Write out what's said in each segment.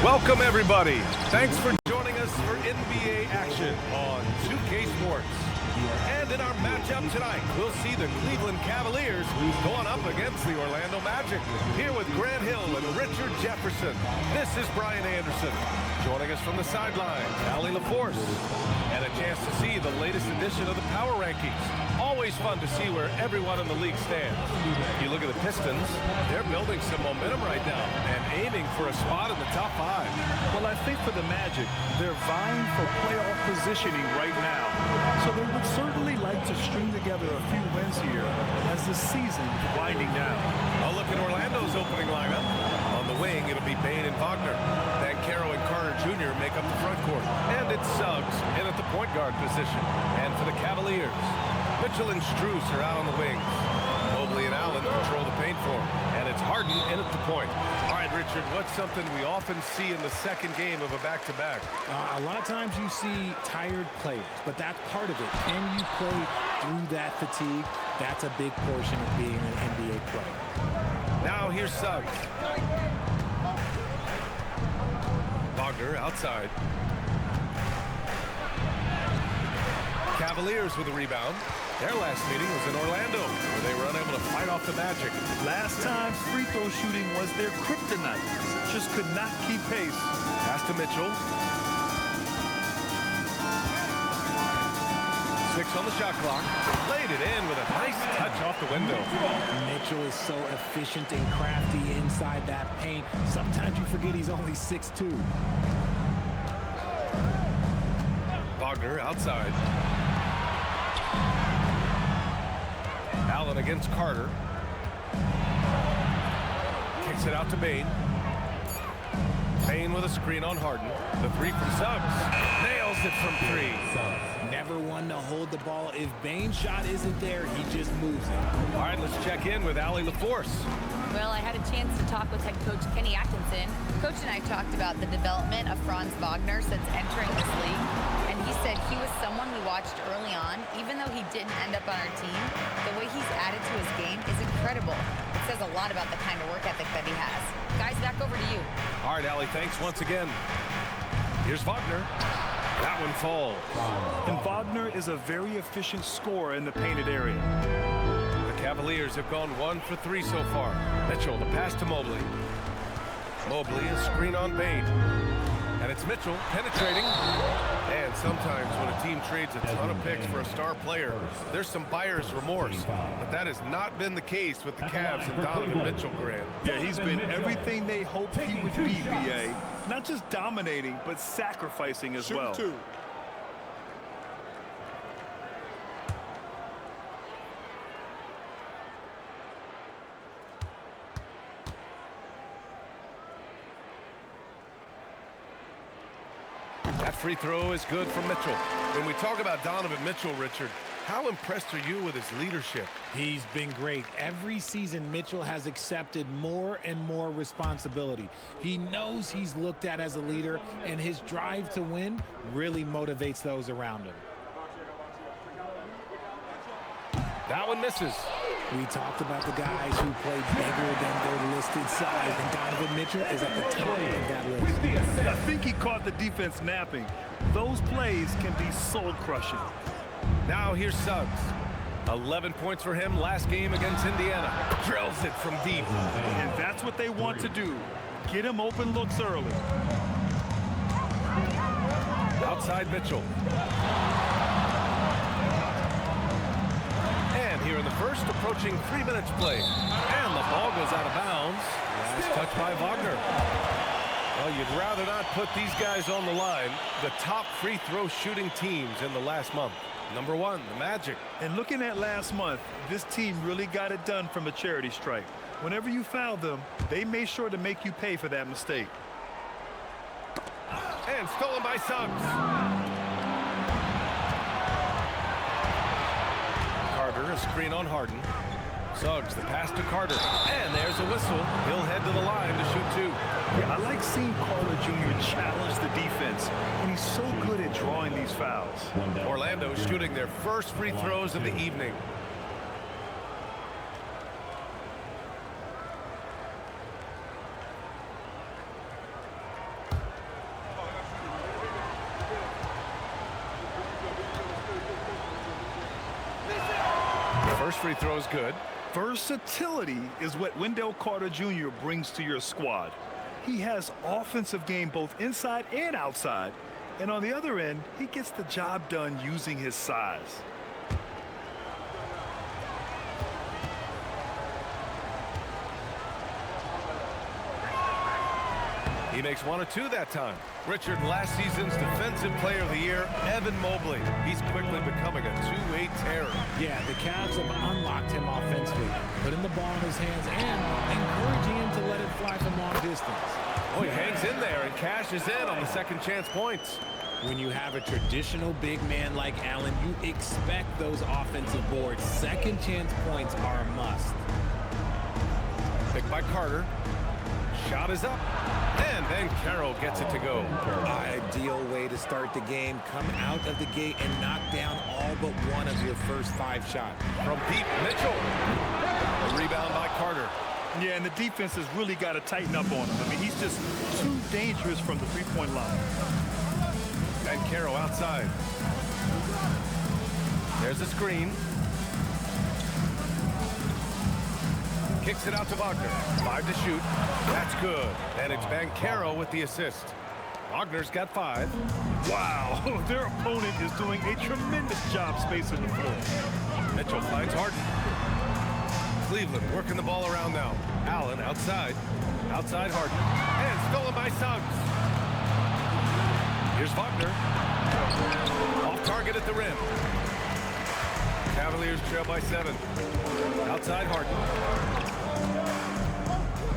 Welcome, everybody. Thanks for joining us for NBA action on 2K Sports. And in our matchup tonight, we'll see the Cleveland Cavaliers going up against the Orlando Magic. Here with Grant Hill and Richard Jefferson, this is Brian Anderson. Joining us from the sidelines, Allie LaForce. And a chance to see the latest edition of the Power Rankings. Always fun to see where everyone in the league stands. You look at the Pistons, they're building some momentum right now and aiming for a spot in the top 5. Well, I think for the Magic, they're vying for playoff positioning right now. So they would certainly like to string together a few wins here as the season is winding down. I'll look at Orlando's opening lineup. On the wing, it'll be Bane and Wagner. Then Caro and Carter Jr. make up the front court. And it's Suggs in at the point guard position. And for the Cavaliers, Mitchell and Strus are out on the wings. Mobley and Allen control the paint for him. And it's Harden in at the point. All right, Richard, what's something we often see in the second game of a back-to-back? A lot of times you see tired players, but that's part of it. Can you play through that fatigue? That's a big portion of being an NBA player. Now here's Suggs. Wagner outside. Cavaliers with a rebound. Their last meeting was in Orlando, where they were unable to fight off the Magic. Last time, free throw shooting was their kryptonite. Just could not keep pace. Pass to Mitchell. 6 on the shot clock. Laid it in with a nice touch off the window. Mitchell is so efficient and crafty inside that paint. Sometimes you forget he's only 6'2". Wagner outside. Allen against Carter. Kicks it out to Bane. Bane with a screen on Harden. The three from Suggs. Nails it from 3. Never one to hold the ball. If Bane's shot isn't there, he just moves it. All right, let's check in with Allie LaForce. Well, I had a chance to talk with head coach Kenny Atkinson. Coach and I talked about the development of Franz Wagner since entering this league. And he said he was someone we watched early on. Even though he didn't end up on our team, the way he's added to his game is incredible. It says a lot about the kind of work ethic that he has. Guys, back over to you. All right, Allie, thanks once again. Here's Wagner. That one falls. And Wagner is a very efficient scorer in the painted area. The Cavaliers have gone 1 for 3 so far. Mitchell, the pass to Mobley. Mobley, a screen on Bane. And it's Mitchell penetrating. And sometimes when a team trades a ton of picks for a star player, there's some buyer's remorse. But that has not been the case with the Cavs and Donovan Mitchell, Grant. Yeah, he's been everything they hoped he would be, B.A. Not just dominating, but sacrificing as well. That free throw is good from Mitchell. When we talk about Donovan Mitchell, Richard, how impressed are you with his leadership? He's been great. Every season, Mitchell has accepted more and more responsibility. He knows he's looked at as a leader, and his drive to win really motivates those around him. That one misses. We talked about the guys who play bigger than their listed size, and Donovan Mitchell is at the top of that list. I think he caught the defense napping. Those plays can be soul-crushing. Now here's Suggs. 11 points for him last game against Indiana. Drills it from deep. And that's what they want to do. Get him open looks early. Outside Mitchell. And here in the first, approaching 3 minutes play. And the ball goes out of bounds. Last touch by Wagner. Well, you'd rather not put these guys on the line. The top free throw shooting teams in the last month. Number 1, the Magic. And looking at last month, this team really got it done from a charity stripe. Whenever you foul them, they made sure to make you pay for that mistake. And stolen by Suggs. Carter, a screen on Harden. Suggs, the pass to Carter. And there's a whistle. He'll head to the line to shoot 2. Yeah, I like seeing Carter Jr. challenge the defense, and he's so good at drawing these fouls. Orlando shooting their first free throws of the evening. free throw is good. Versatility is what Wendell Carter Jr. brings to your squad. He has offensive game both inside and outside. And on the other end, he gets the job done using his size. He makes 1 or 2 that time. Richard, last season's Defensive Player of the Year, Evan Mobley. He's quickly becoming a two-way terror. Yeah, the Cavs have unlocked him offensively, putting the ball in his hands and encouraging him to let it fly from long distance. Oh, he hangs in there and cashes in on the second chance points. When you have a traditional big man like Allen, you expect those offensive boards. Second chance points are a must. Picked by Carter. Shot is up. And then Carroll gets it to go. Ideal way to start the game. Come out of the gate and knock down all but one of your first 5 shots. From deep, Mitchell. A rebound by Carter. Yeah, and the defense has really got to tighten up on him. I mean, he's just too dangerous from the three-point line. And Carroll outside. There's a screen. Kicks it out to Wagner. 5 to shoot. That's good. And it's Banchero with the assist. Wagner's got 5. Wow, their opponent is doing a tremendous job spacing the floor. Mitchell finds Harden. Cleveland working the ball around now. Allen outside. Outside Harden. And stolen by Suggs. Here's Wagner. Off target at the rim. Cavaliers trail by 7. Outside Harden.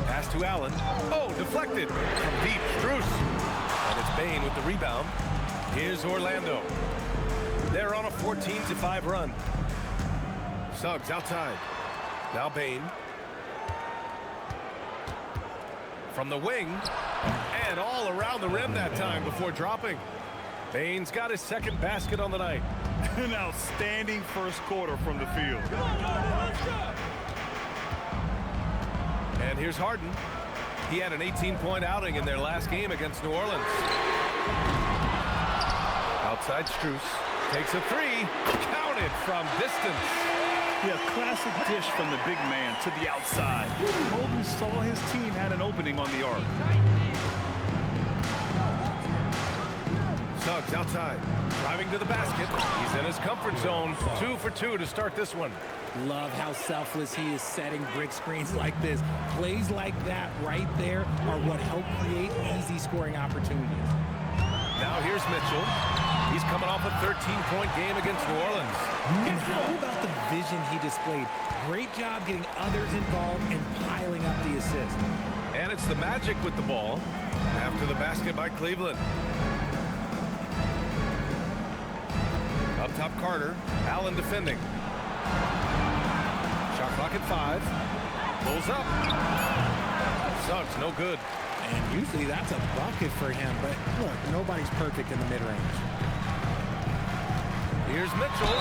Pass to Allen. Oh, deflected. From deep, Strus. And it's Bane with the rebound. Here's Orlando. They're on a 14-5 run. Suggs outside. Now Bane. From the wing. And all around the rim that time before dropping. Bane's got his second basket on the night. An outstanding first quarter from the field. And here's Harden. He had an 18-point outing in their last game against New Orleans. Outside Strus. Takes a 3. Counted from distance. Yeah, classic dish from the big man to the outside. Holden saw his team had an opening on the arc. Suggs outside. Driving to the basket. He's in his comfort zone. 2 for 2 to start this one. Love how selfless he is setting brick screens like this. Plays like that right there are what help create easy scoring opportunities. Now here's Mitchell. He's coming off a 13-point game against New Orleans. And how about the vision he displayed? Great job getting others involved and piling up the assist. And it's the Magic with the ball after the basket by Cleveland. Up top Carter. Allen defending. Shot clock at 5. Pulls up. Suggs, no good. And usually that's a bucket for him, but look, nobody's perfect in the mid-range. Here's Mitchell.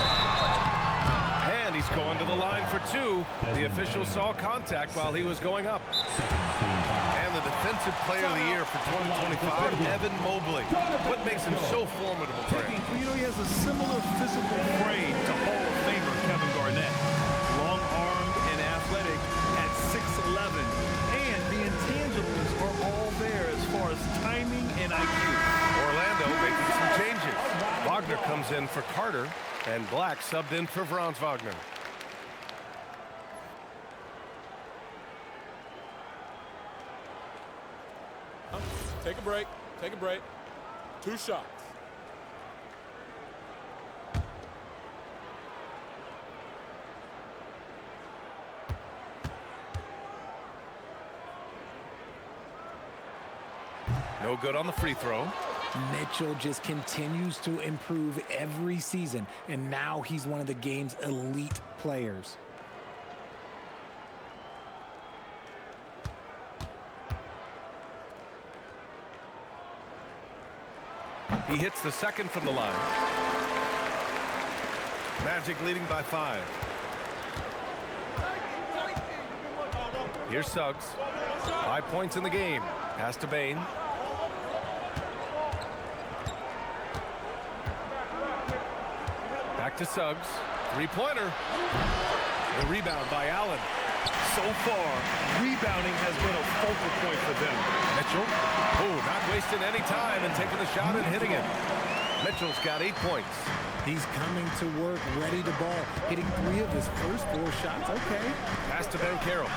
And he's going to the line for 2. The official saw contact while he was going up. And the Defensive Player of the Year for 2025, Evan Mobley. What makes him so formidable, Grant? You know, he has a similar physical frame to Hall of Famer Kevin Garnett. Long-armed and athletic at 6'11". And the intangibles are all there as far as timing and IQ. Orlando making some changes. Wagner comes in for Carter, and Black subbed in for Franz Wagner. Take a break. Take a break. 2 shots. No good on the free throw. Mitchell just continues to improve every season, and now he's one of the game's elite players. He hits the second from the line. Magic leading by 5. Here's Suggs. 5 points in the game. Pass to Bane. Back to Suggs. 3-pointer. The rebound by Allen. So far, rebounding has been a focal point for them. Mitchell. Oh, not wasting any time and taking the shot and hitting it. Mitchell's got 8 points. He's coming to work, ready to ball, hitting 3 of his first 4 shots. Okay. Pass to Ben Carroll.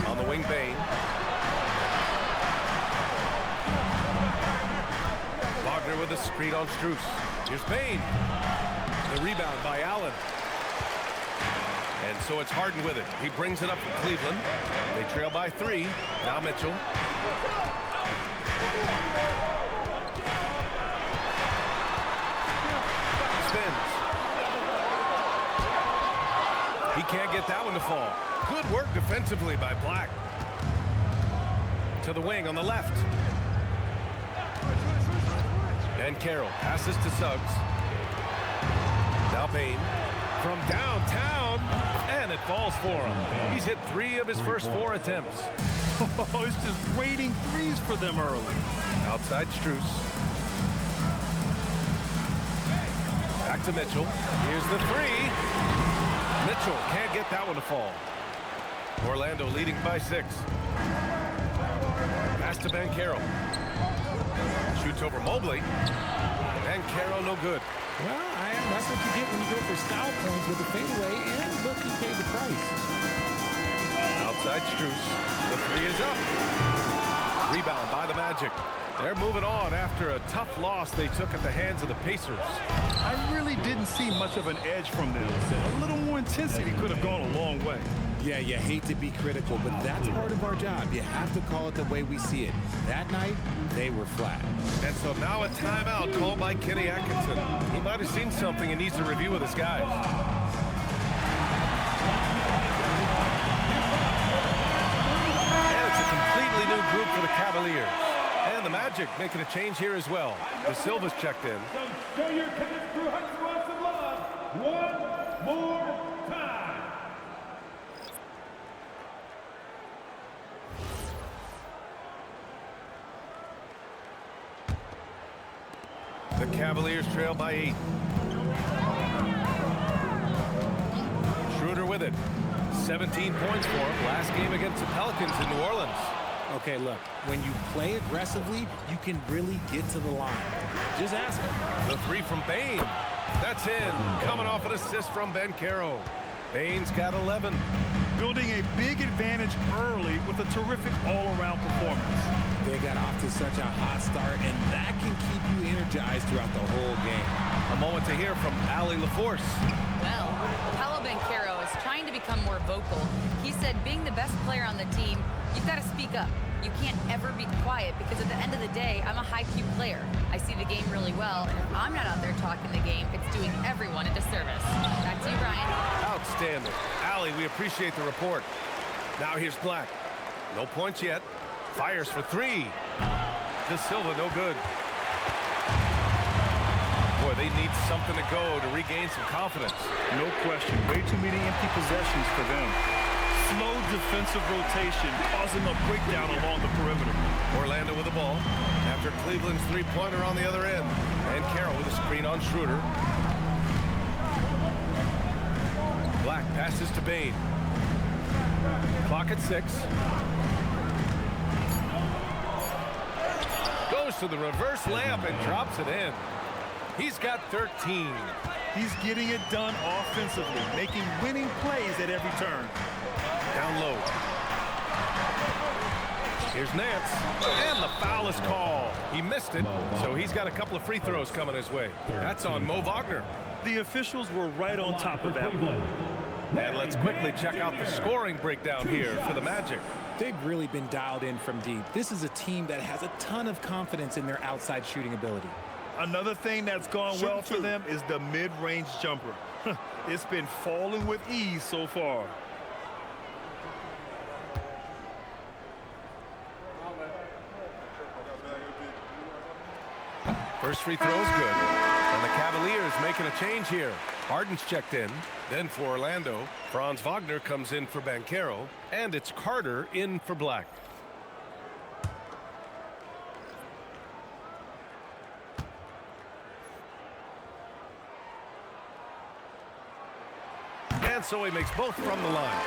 On the wing, Bain. Wagner with a screen on Strus. Here's Bain. The rebound by Allen. And so it's Harden with it. He brings it up for Cleveland. They trail by 3. Now Mitchell. Spins. He can't get that one to fall. Good work defensively by Black. To the wing on the left. And Carroll passes to Suggs. Now Bain from downtown, and it falls for him. He's hit 3 of his first 4 attempts. Oh, it's just raining threes for them early. Outside Strus. Back to Mitchell. Here's the 3. Mitchell can't get that one to fall. Orlando leading by 6. Pass to Ben Carroll. Shoots over Mobley. Ben Carroll no good. Well, that's what you get when you go for style points with the fadeaway, and look, he paid the price. Outside Strus. The 3 is up. Rebound by the Magic. They're moving on after a tough loss they took at the hands of the Pacers. I really didn't see much of an edge from them. A little more intensity could have gone a long way. Yeah, you hate to be critical, but that's part of our job. You have to call it the way we see it. That night, they were flat. And so now a timeout called by Kenny Atkinson. He might have seen something and needs to review with his guys. And it's a completely new group for the Cavaliers. And the Magic making a change here as well. De Silva's checked in. Show your tennis crew how some love. One more time. The Cavaliers trail by 8. Schroeder with it. 17 points for him. Last game against the Pelicans in New Orleans. Okay, look, when you play aggressively, you can really get to the line. Just ask him. The 3 from Bain. That's in. Coming off an assist from Ben Carroll. Bain's got 11. Building a big advantage early with a terrific all-around performance. They got off to such a hot start, and that can keep you energized throughout the whole game. A moment to hear from Allie LaForce. Well, Paolo Banchero is trying to become more vocal. He said being the best player on the team, you've got to speak up. You can't ever be quiet because at the end of the day, I'm a high-Q player. I see the game really well, and if I'm not out there talking the game, it's doing everyone a disservice. Back to you, Ryan. Outstanding. Allie, we appreciate the report. Now here's Black. No points yet. Fires for 3. De Silva, no good. Boy, they need something to go to regain some confidence. No question. Way too many empty possessions for them. Slow defensive rotation causing a breakdown along the perimeter. Orlando with the ball after Cleveland's 3-pointer on the other end. And Carroll with a screen on Schroeder. Black passes to Bain. Clock at 6. Goes to the reverse layup and drops it in. He's got 13. He's getting it done offensively, making winning plays at every turn. Down low. Here's Nance. And the foul is called. He missed it, so he's got a couple of free throws coming his way. That's on Mo Wagner. The officials were right on top of that one. And let's quickly check out the scoring breakdown here for the Magic. They've really been dialed in from deep. This is a team that has a ton of confidence in their outside shooting ability. Another thing that's gone well for them is the mid-range jumper. It's been falling with ease so far. First free throw is good. And the Cavaliers making a change here. Harden's checked in. Then for Orlando, Franz Wagner comes in for Banchero. And it's Carter in for Black. And so he makes both from the line.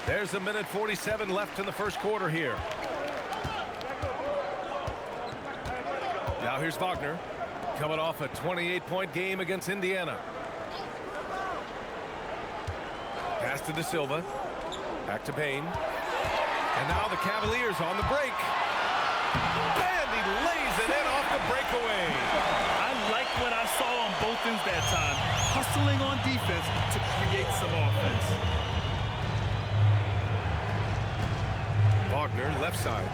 There's 1:47 left in the first quarter here. Now here's Wagner, coming off a 28-point game against Indiana. Pass to De Silva. Back to Payne. And now the Cavaliers on the break. And he lays it in off the breakaway. I like what I saw on both ends that time. Hustling on defense to create some offense. Wagner, left side.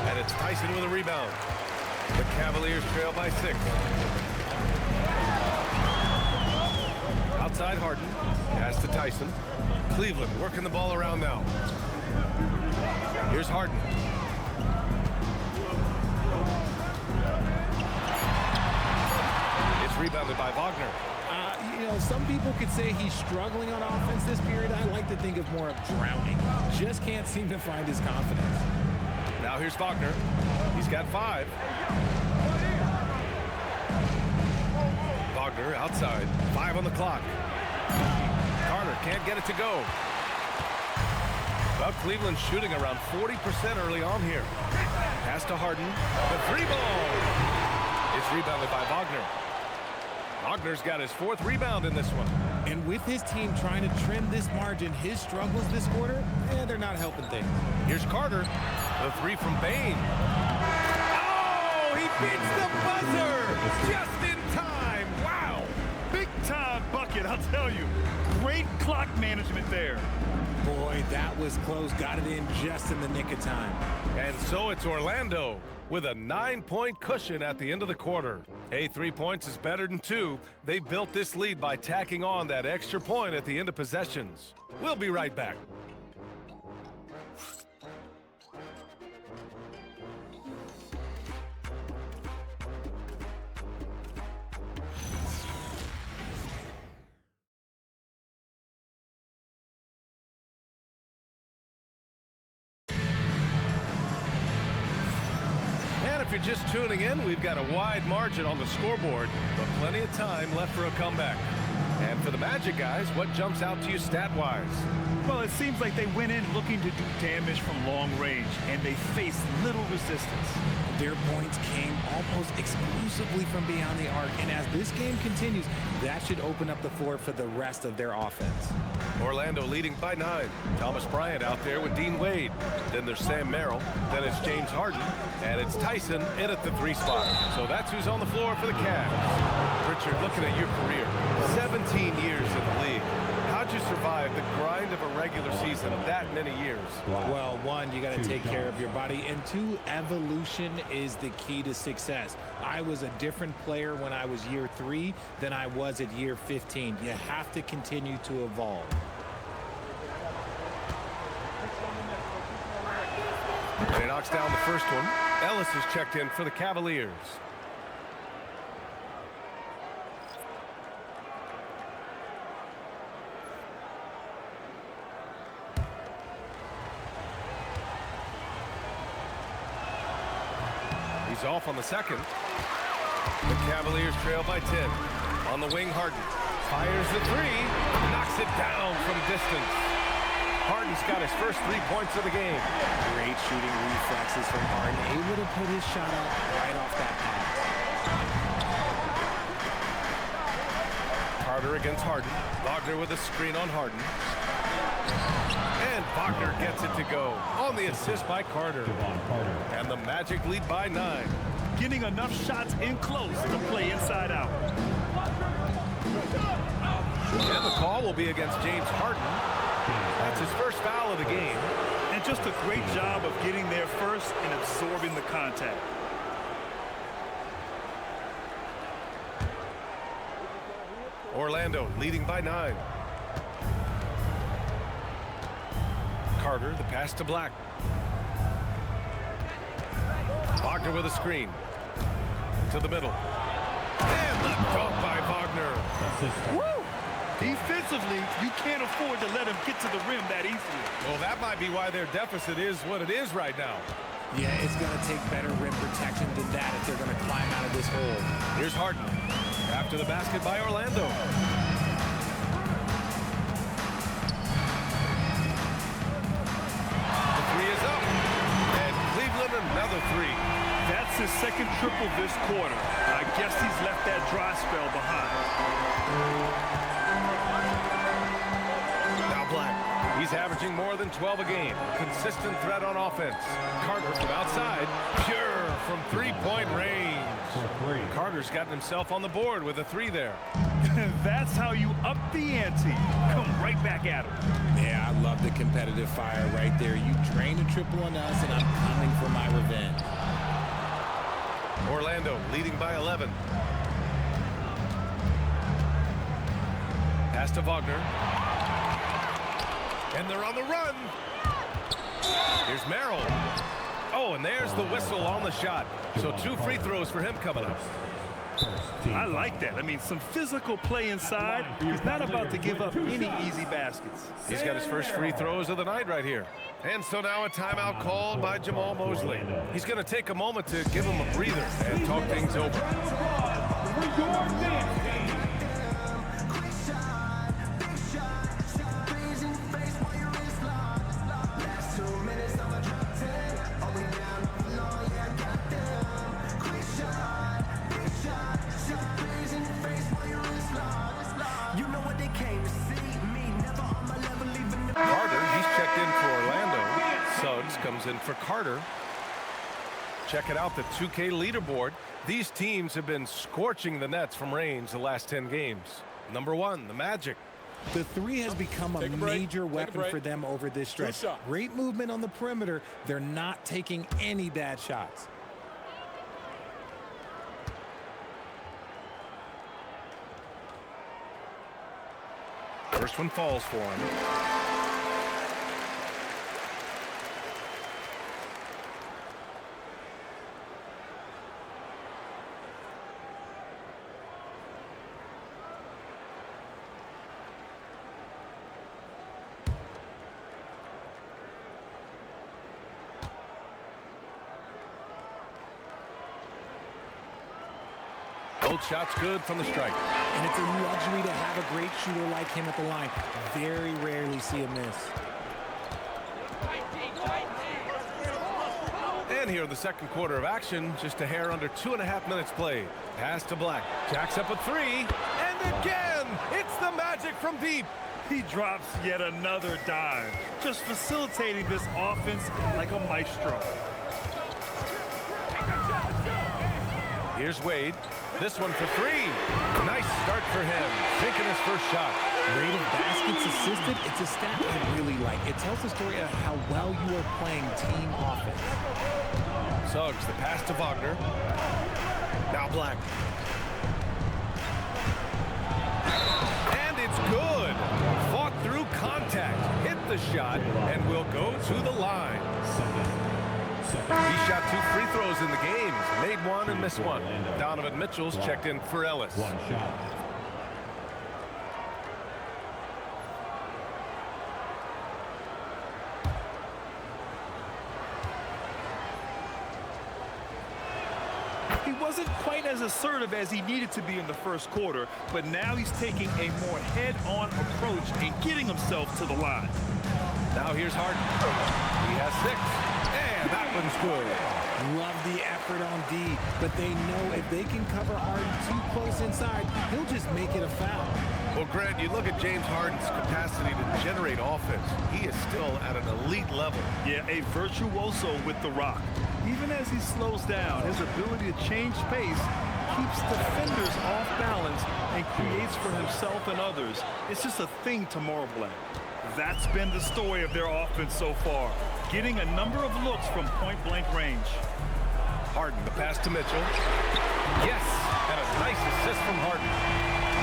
And it's Tyson with a rebound. The Cavaliers trail by 6. Outside Harden. Pass to Tyson. Cleveland working the ball around now. Here's Harden. It's rebounded by Wagner. You know, some people could say he's struggling on offense this period. I like to think of more of drowning. Just can't seem to find his confidence. Now here's Wagner. He's got 5. Wagner outside. 5 on the clock. Carter can't get it to go. Well, Cleveland shooting around 40% early on here. Pass to Harden. The 3-ball. It's rebounded by Wagner. Wagner's got his 4th rebound in this one. And with his team trying to trim this margin, his struggles this quarter, they're not helping things. Here's Carter. The 3 from Payne. Oh, he beats the buzzer just in time. Wow. Big time bucket, I'll tell you. Great clock management there. Boy, that was close. Got it in just in the nick of time. And so it's Orlando with a 9-point cushion at the end of the quarter. Hey, 3 points is better than 2. They built this lead by tacking on that extra point at the end of possessions. We'll be right back. If you're just tuning in, we've got a wide margin on the scoreboard, but plenty of time left for a comeback. And for the Magic guys, what jumps out to you stat-wise? Well, it seems like they went in looking to do damage from long range, and they faced little resistance. Their points came almost exclusively from beyond the arc, and as this game continues, that should open up the floor for the rest of their offense. Orlando leading by 9. Thomas Bryant out there with Dean Wade. Then there's Sam Merrill. Then it's James Harden. And it's Tyson in at the 3 spot. So that's who's on the floor for the Cavs. Richard, looking at your career, 17 years in the league. How'd you survive the grind of a regular season that many years? Well, 1, you got to take care of your body, and 2, evolution is the key to success. I was a different player when I was year 3 than I was at year 15. You have to continue to evolve. And he knocks down the first one. Ellis is checked in for the Cavaliers. He's off on the second. The Cavaliers trail by 10. On the wing, Harden fires the 3, knocks it down from distance. Harden's got his first 3 points of the game. Great shooting reflexes from Harden, able to put his shot up right off that pass. Carter against Harden. Wagner with a screen on Harden. And Wagner gets it to go on the assist by Carter. And the Magic lead by 9. Getting enough shots in close to play inside out. And the call will be against James Harden. That's his first foul of the game. And just a great job of getting there first and absorbing the contact. Orlando leading by 9. Carter, the pass to Black. Wagner with a screen. To the middle. And the dunk by Wagner. Woo! Defensively, you can't afford to let him get to the rim that easily. Well, that might be why their deficit is what it is right now. Yeah, it's going to take better rim protection than that if they're going to climb out of this hole. Here's Harden. After the basket by Orlando. The three is up. And Cleveland another three. That's his second triple this quarter. I guess he's left that dry spell behind. Now Black. He's averaging more than 12 a game. Consistent threat on offense. Carter from outside. Pure from three-point range. Carter's gotten himself on the board with a three there. That's how you up the ante. Come right back at him. Yeah, I love the competitive fire right there. You drain a triple on us, and I'm coming for my revenge. Orlando leading by 11. Pass to Wagner. And they're on the run. Here's Merrill. Oh, and there's the whistle on the shot. So 2 free throws for him coming up. I like that. I mean, some physical play inside. He's not about to give up any easy baskets. He's got his first free throws of the night right here. And so now a timeout called by Jamal Mosley. He's going to take a moment to give him a breather and talk things over. Carter, he's checked in for Orlando. Suggs comes in for Carter. Check it out, the 2K leaderboard. These teams have been scorching the nets from range the last 10 games. Number 1, the Magic. The three has become a major weapon for them over this stretch. Great movement on the perimeter. They're not taking any bad shots. First one falls for him. Both shots good from the stripe. And it's a luxury to have a great shooter like him at the line. Very rarely see a miss. And here in the second quarter of action, just a hair under 2.5 minutes played. Pass to Black. Jacks up a three. And again, it's the Magic from deep. He drops yet another dive, just facilitating this offense like a maestro. Here's Wade. This one for three. Nice start for him. Taking his first shot. Rate of baskets assisted, it's a stat I really like. It tells the story of how well you are playing team offense. Suggs, the pass to Wagner. Now Black. And it's good. Fought through contact. Hit the shot and will go to the line. He shot 2 free throws in the game. Made one and missed one. Donovan Mitchell's checked in for Ellis. One shot. He wasn't quite as assertive as he needed to be in the first quarter, but now he's taking a more head-on approach and getting himself to the line. Now here's Harden. He has 6. And that one's good. Love the effort on D, but they know if they can cover Harden too close inside, he'll just make it a foul. Well, Grant, you look at James Harden's capacity to generate offense. He is still at an elite level. Yeah, a virtuoso with the rock. Even as he slows down, his ability to change pace keeps defenders off balance and creates for himself and others. It's just a thing to marvel at. That's been the story of their offense so far, getting a number of looks from point-blank range. Harden, the pass to Mitchell. Yes, and a nice assist from Harden.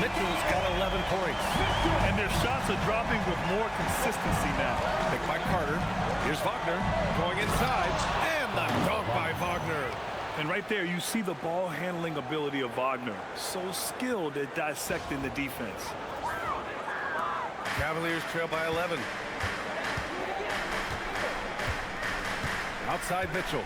Mitchell's got 11 points. And their shots are dropping with more consistency now. Picked by Carter. Here's Wagner going inside, and the dunk by Wagner. And right there, you see the ball handling ability of Wagner. So skilled at dissecting the defense. Cavaliers trail by 11. Outside Mitchell.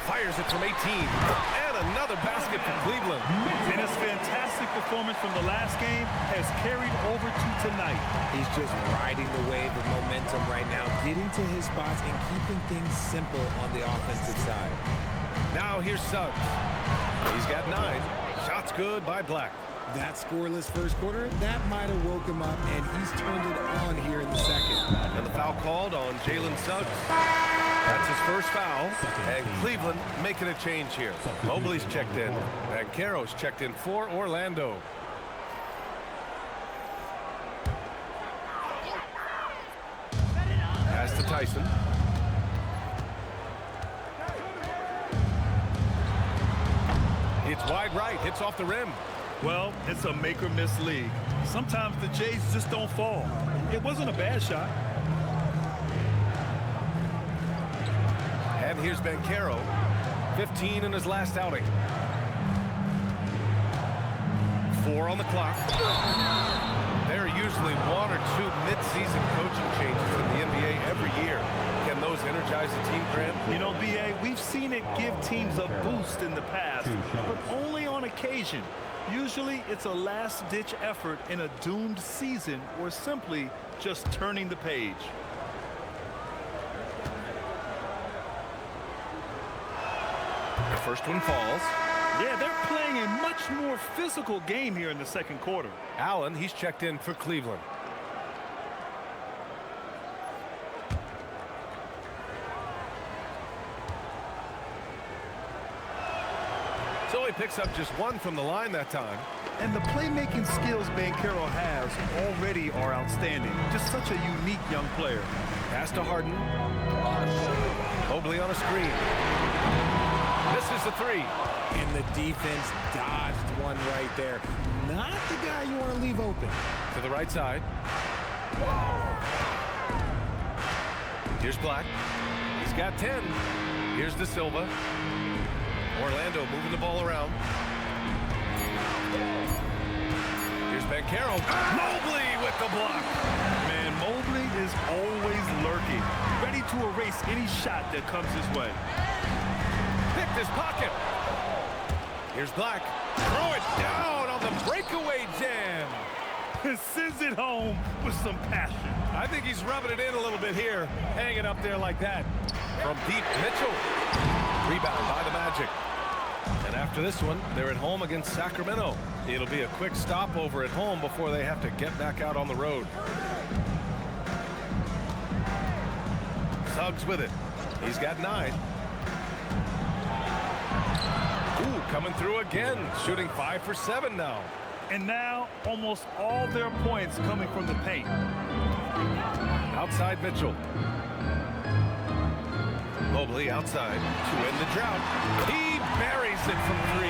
Fires it from 18. And And another basket for Cleveland. And his fantastic performance from the last game has carried over to tonight. He's just riding the wave of momentum right now, getting to his spots and keeping things simple on the offensive side. Now here's Suggs. He's got 9. Shots good by Black. That scoreless first quarter, that might have woke him up, and he's turned it on here in the second. And the foul called on Jalen Suggs. That's his first foul. And Cleveland making a change here. Mobley's checked in. And Caro's checked in for Orlando. Pass to Tyson. It's wide right. Hits off the rim. Well, it's a make-or-miss league. Sometimes the Jays just don't fall. It wasn't a bad shot. And here's Banchero, 15 in his last outing. 4 on the clock. There are usually 1 or 2 mid-season coaching changes in the NBA every year. Can those energize the team, Grant? You know, B.A., we've seen it give teams a boost in the past, but only on occasion. Usually it's a last-ditch effort in a doomed season or simply just turning the page. The first one falls. Yeah, they're playing a much more physical game here in the second quarter. Allen, he's checked in for Cleveland. So he picks up just 1 from the line that time. And the playmaking skills Banchero has already are outstanding. Just such a unique young player. Pass to Harden. Mobley on a screen. Misses the 3. And the defense dodged one right there. Not the guy you want to leave open. To the right side. Here's Black. He's got 10. Here's De Silva. Orlando moving the ball around. Here's Banchero. Mobley with the block. Man, Mobley is always lurking, ready to erase any shot that comes his way. Picked his pocket. Here's Black. Throw it down on the breakaway jam. Sends it home with some passion. I think he's rubbing it in a little bit here. Hanging up there like that. From deep, Mitchell. Rebound by the Magic. And after this one, they're at home against Sacramento. It'll be a quick stopover at home before they have to get back out on the road. Suggs with it. He's got 9. Ooh, coming through again. Shooting 5 for 7 now. And now, almost all their points coming from the paint. Outside Mitchell. Mobley outside to end the drought. He buries it from 3.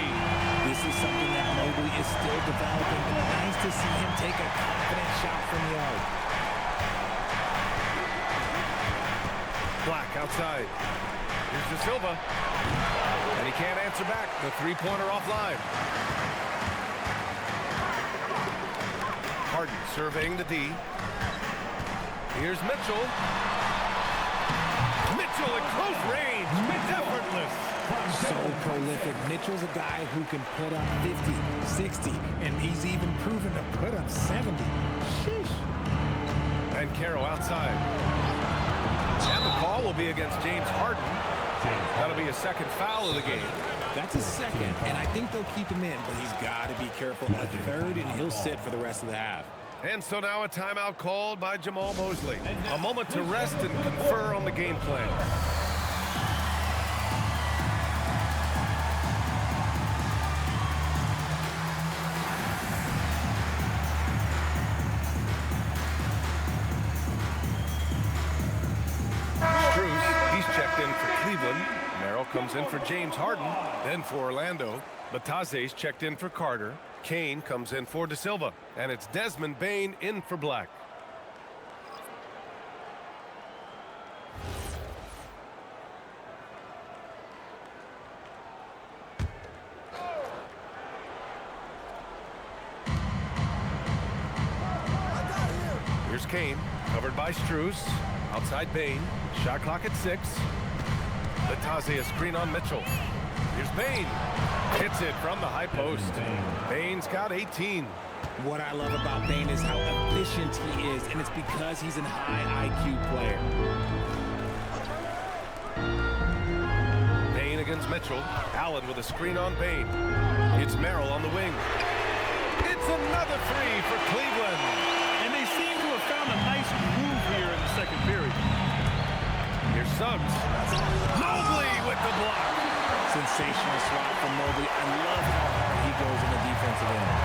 This is something that Mobley is still developing, and nice to see him take a confident shot from the arc. Black outside. Here's De Silva. And he can't answer back. The 3-pointer offline. Harden surveying the D. Here's Mitchell. Mitchell at close range. Effortless. So prolific. Mitchell's a guy who can put up 50, 60, and he's even proven to put up 70. Sheesh. And Caro outside. And the call will be against James Harden. That'll be a second foul of the game. That's a second, and I think they'll keep him in, but he's got to be careful. A third, and he'll sit for the rest of the half. And so now a timeout called by Jamal Mosley. A moment to rest and confer on the game plan. Strus, he's checked in for Cleveland. Merrill comes in for James Harden. Then for Orlando, Bataze's checked in for Carter. Kane comes in for De Silva. And it's Desmond Bane in for Black. Here's Kane, covered by Strus. Outside Bane. Shot clock at 6. Bataze a screen on Mitchell. Here's Bane. Hits it from the high post. Bane's got 18. What I love about Bane is how efficient he is, and it's because he's a high IQ player. Bane against Mitchell. Allen with a screen on Bane. It's Merrill on the wing. It's another three for Cleveland. And they seem to have found a nice groove here in the second period. Here's Suggs. Mobley with the block. Sensational swat from Mobley. I love how hard he goes in the defensive end.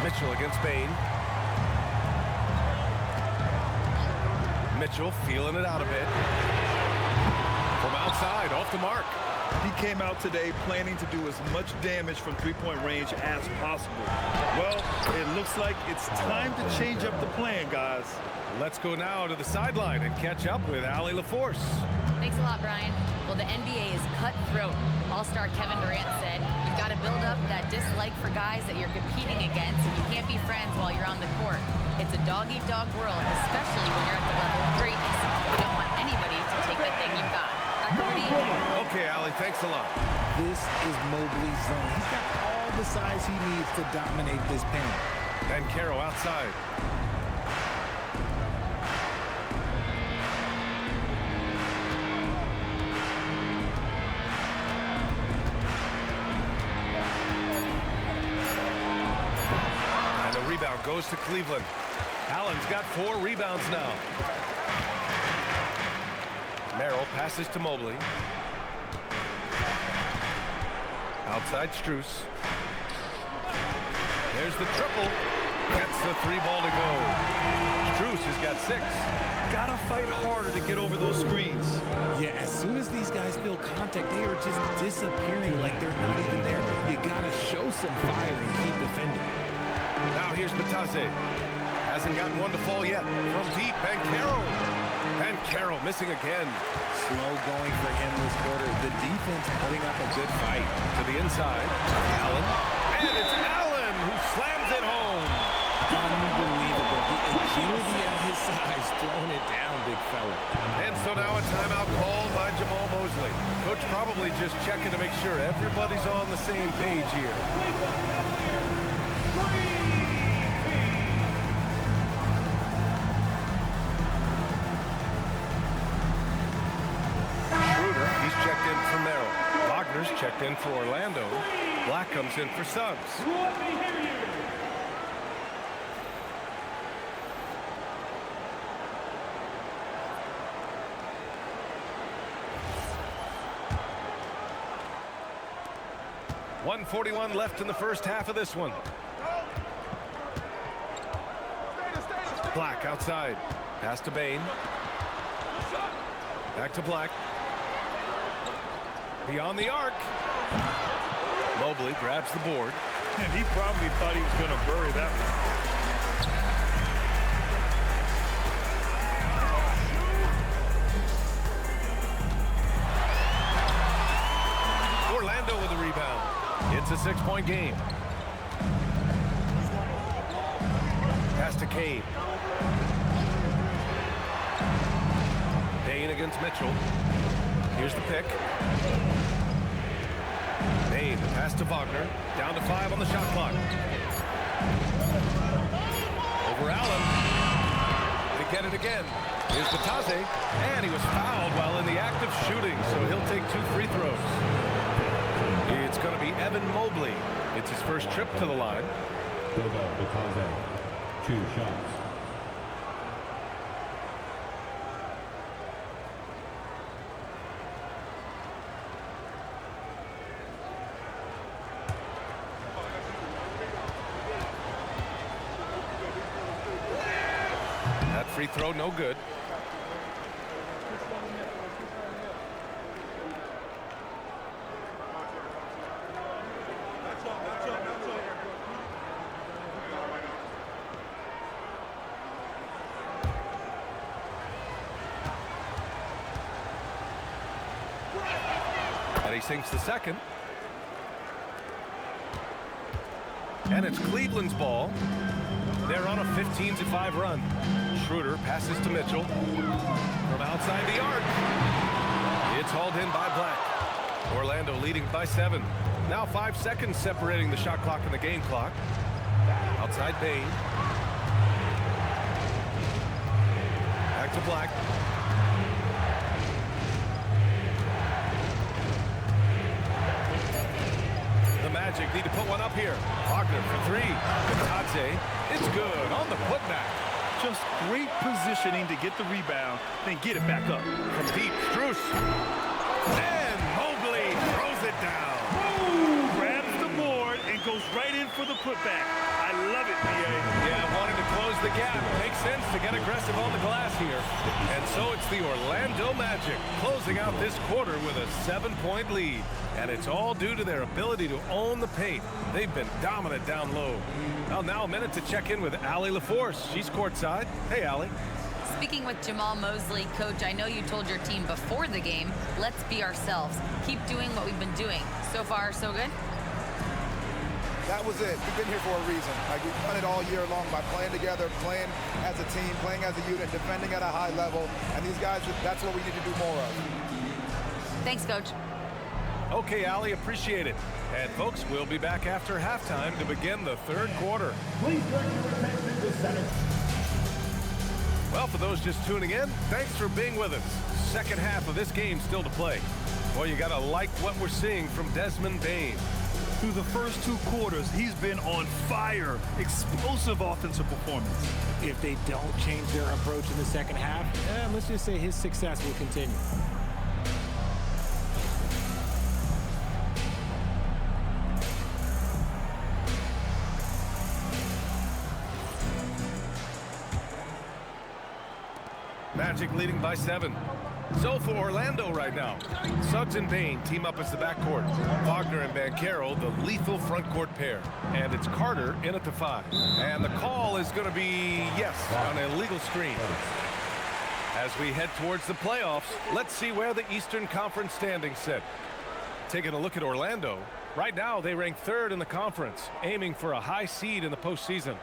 Mitchell against Bane. Mitchell feeling it out a bit. From outside, off the mark. He came out today planning to do as much damage from three-point range as possible. Well, it looks like it's time to change up the plan, guys. Let's go now to the sideline and catch up with Allie LaForce. Thanks a lot, Brian. Well, the NBA is cutthroat. All-star Kevin Durant said, you've got to build up that dislike for guys that you're competing against, and you can't be friends while you're on the court. It's a dog-eat-dog world, especially when you're at the level of greatness. You don't want anybody to take the thing you've got. Back over to you. Okay, Allie, thanks a lot. This is Mobley's zone. He's got all the size he needs to dominate this paint. And Caro outside. And the rebound goes to Cleveland. Allen's got 4 rebounds now. Merrill passes to Mobley. Outside Strus. There's the triple. Gets the 3 ball to go. Strus has got 6. Gotta fight harder to get over those screens. Yeah, as soon as these guys feel contact, they are just disappearing like they're not even there. You gotta show some fire and keep defending. Now here's Batase. Hasn't gotten one to fall yet. From deep, and Caro. And Caro missing again. Slow going for him this quarter. The defense putting up a good fight. To the inside. Allen. And it's Allen who slams it home. Unbelievable. The agility at his size, throwing it down, big fella. And so now a timeout called by Jamal Mosley. Coach probably just checking to make sure everybody's on the same page here. Schroeder, he's checked in for Merrill. Wagner's checked in for Orlando. Black comes in for Suggs. Let me hear you. .141 left in the first half of this one. Black outside. Pass to Bane. Back to Black. Beyond the arc. Mobley grabs the board. And he probably thought he was going to bury that one. Orlando with the rebound. It's a 6-point game. Pass to Cade. Bane against Mitchell. Here's the pick. Bane, pass to Wagner. Down to 5 on the shot clock. Over Allen. To get it again. Here's Batase. And he was fouled while in the act of shooting, so he'll take 2 free throws. It's going to be Evan Mobley. It's his first trip to the line. Batase, 2 shots. That free throw, no good. And he sinks the second. And it's Cleveland's ball. They're on a 15-5 run. Schroeder passes to Mitchell. From outside the arc. It's hauled in by Black. Orlando leading by 7. Now 5 seconds separating the shot clock and the game clock. Outside Bain. Back to Black. The Magic need to put one up here. Wagner for 3. Katadze. It's good on the putback. Just great positioning to get the rebound, then get it back up. From deep, Strus. And Mobley throws it down. Grabs the board and goes right in for the putback. I love it, B.A. Yeah, wanting to close the gap. Makes sense to get aggressive on the glass here. And so it's the Orlando Magic closing out this quarter with a 7-point lead. And it's all due to their ability to own the paint. They've been dominant down low. Well, now a minute to check in with Allie LaForce. She's courtside. Hey, Allie. Speaking with Jamal Mosley, Coach, I know you told your team before the game, let's be ourselves. Keep doing what we've been doing. So far, so good? That was it. We've been here for a reason. Like, we've done it all year long by playing together, playing as a team, playing as a unit, defending at a high level. And these guys, that's what we need to do more of. Thanks, Coach. Okay, Allie, appreciate it. And folks, we'll be back after halftime to begin the third quarter. Please direct your attention to center. Well, for those just tuning in, thanks for being with us. Second half of this game still to play. Well, you gotta like what we're seeing from Desmond Bane. Through the first 2 quarters, he's been on fire. Explosive offensive performance. If they don't change their approach in the second half, let's just say his success will continue. Magic leading by 7. So for Orlando right now, Suggs and Bane team up as the backcourt. Wagner and Banchero, the lethal front court pair. And it's Carter in at the 5. And the call is going to be, yes, on an illegal screen. As we head towards the playoffs, let's see where the Eastern Conference standings sit. Taking a look at Orlando, right now they rank 3rd in the conference, aiming for a high seed in the postseason.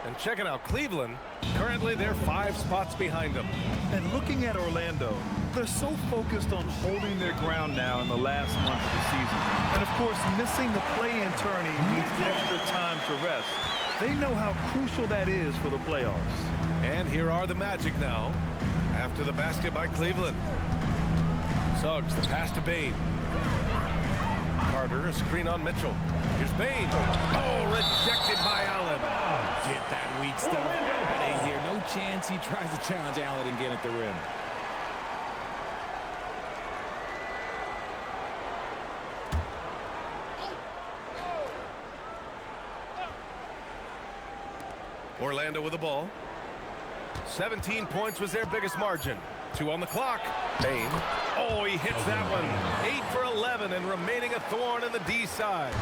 And checking out Cleveland, currently they're 5 spots behind them. And looking at Orlando, they're so focused on holding their ground now in the last month of the season. And of course, missing the play-in tourney means extra time to rest. They know how crucial that is for the playoffs. And here are the Magic now, after the basket by Cleveland. Suggs, the pass to Bane. Carter, a screen on Mitchell. Here's Bane. Oh, rejected by Allen. Get that weak stuff out of here. No chance he tries to challenge Allen and get at the rim. Orlando with the ball. 17 points was their biggest margin. 2 on the clock. Bane. Oh, he hits that one. 8 for 11 and remaining a thorn in the D side.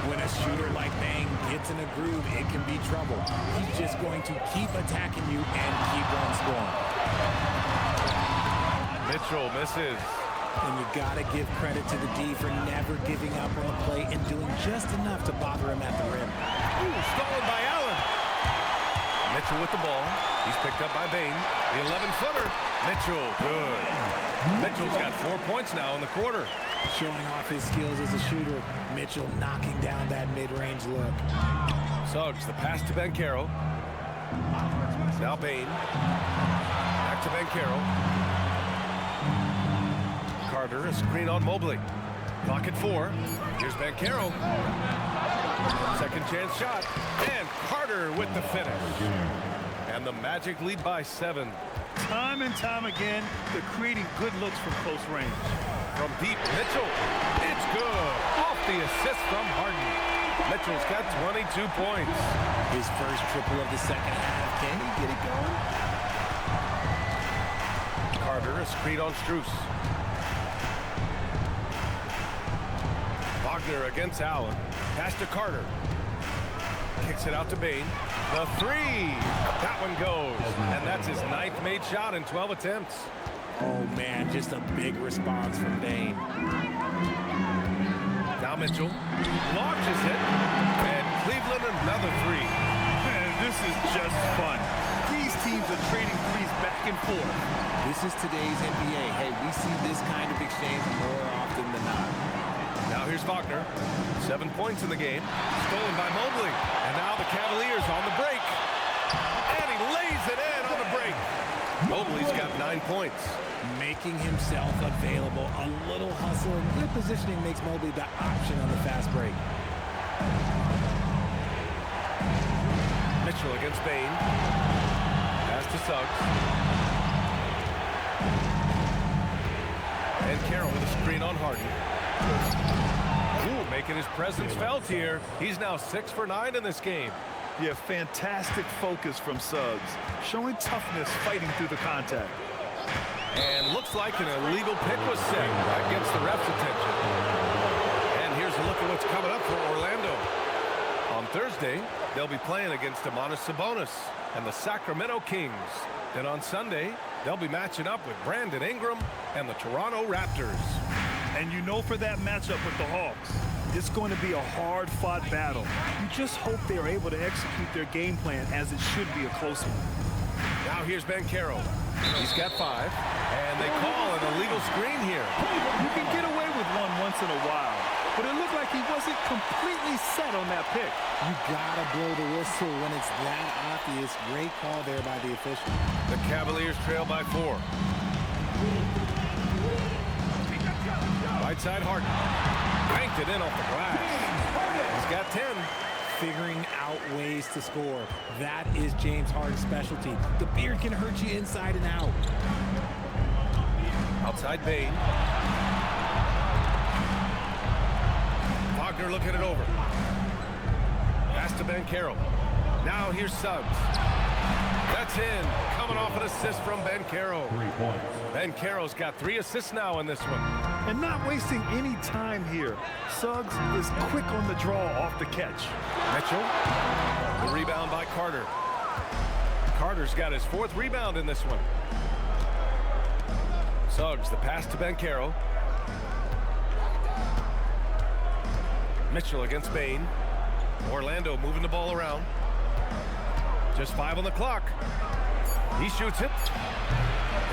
When a shooter like Bane gets in a groove, it can be trouble. He's just going to keep attacking you and keep on scoring. Mitchell misses. And you got to give credit to the D for never giving up on the play and doing just enough to bother him at the rim. Ooh, stolen by Allen. Mitchell with the ball. He's picked up by Bane. The 11-footer. Mitchell, good. Mitchell's got 4 points now in the quarter. Showing off his skills as a shooter. Mitchell knocking down that mid-range look. Suggs, the pass to Banchero. Now Bane. Back to Banchero. Carter, a screen on Mobley. Clock at 4. Here's Banchero. Second chance shot. And Carter with the finish. And the Magic lead by 7. Time and time again, they're creating good looks from close range. From deep, Mitchell. It's good. Off the assist from Harden. Mitchell's got 22 points. His first triple of the second half. Can he get it going? Carter, a screen on Strus. Wagner against Allen. Pass to Carter. Kicks it out to Bane. The 3. That one goes. And that's his 9th made shot in 12 attempts. Oh, man, just a big response from Bane. Now Mitchell launches it. And Cleveland another 3. Man, this is just fun. These teams teams are trading threes back and forth. This is today's NBA. Hey, we see this kind of exchange more often than not. Now here's Wagner. 7 points in the game. Stolen by Mobley. And now the Cavaliers on the break. And he lays it in on the break. Mobley's got 9 points. Making himself available. A little hustle and good positioning makes Mobley the option on the fast break. Mitchell against Bain. Pass to Suggs. And Carroll with a screen on Harden. Ooh, making his presence felt here. He's now 6 for 9 in this game. Yeah, fantastic focus from Suggs. Showing toughness, fighting through the contact. And looks like an illegal pick was set. That gets the ref's attention. And here's a look at what's coming up for Orlando. On Thursday, they'll be playing against Domantas Sabonis and the Sacramento Kings. Then on Sunday, they'll be matching up with Brandon Ingram and the Toronto Raptors. And you know for that matchup with the Hawks, it's going to be a hard-fought battle. You just hope they are able to execute their game plan as it should be a close one. Now here's Banchero. He's got 5. And they call an illegal screen here. You can get away with one once in a while, but it looked like he wasn't completely set on that pick. You gotta blow the whistle when it's that obvious. Great call there by the official. The Cavaliers trail by 4. Right side Harden. Banked it in off the glass. He's got 10. Figuring out ways to score. That is James Harden's specialty. The beard can hurt you inside and out. Outside Bain. Wagner looking it over. Pass to Banchero. Now here's Suggs. That's in. Coming off an assist from Banchero. 3 points. Banchero's got 3 assists now in this one. And not wasting any time here. Suggs is quick on the draw off the catch. Mitchell. The rebound by Carter. Carter's got his 4th rebound in this one. Suggs, the pass to Banchero. Mitchell against Bain. Orlando moving the ball around. Just 5 on the clock. He shoots it.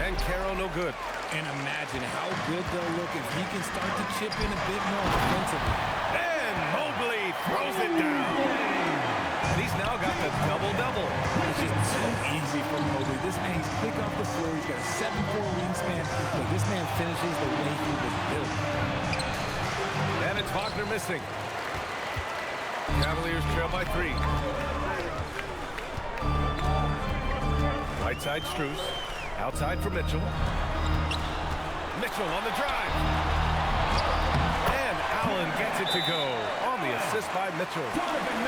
Banchero no good. And imagine how good they'll look if he can start to chip in a bit more offensively. And Mobley throws it down. And he's now got the double-double. It's just so easy for Mobley. This man, he's quick off the floor. He's got a 7'4" wingspan. But this man finishes the way he was built. And it's Wagner missing. Cavaliers trail by 3. Right side Strus. Outside for Mitchell. Mitchell on the drive. And Allen gets it to go on the assist by Mitchell.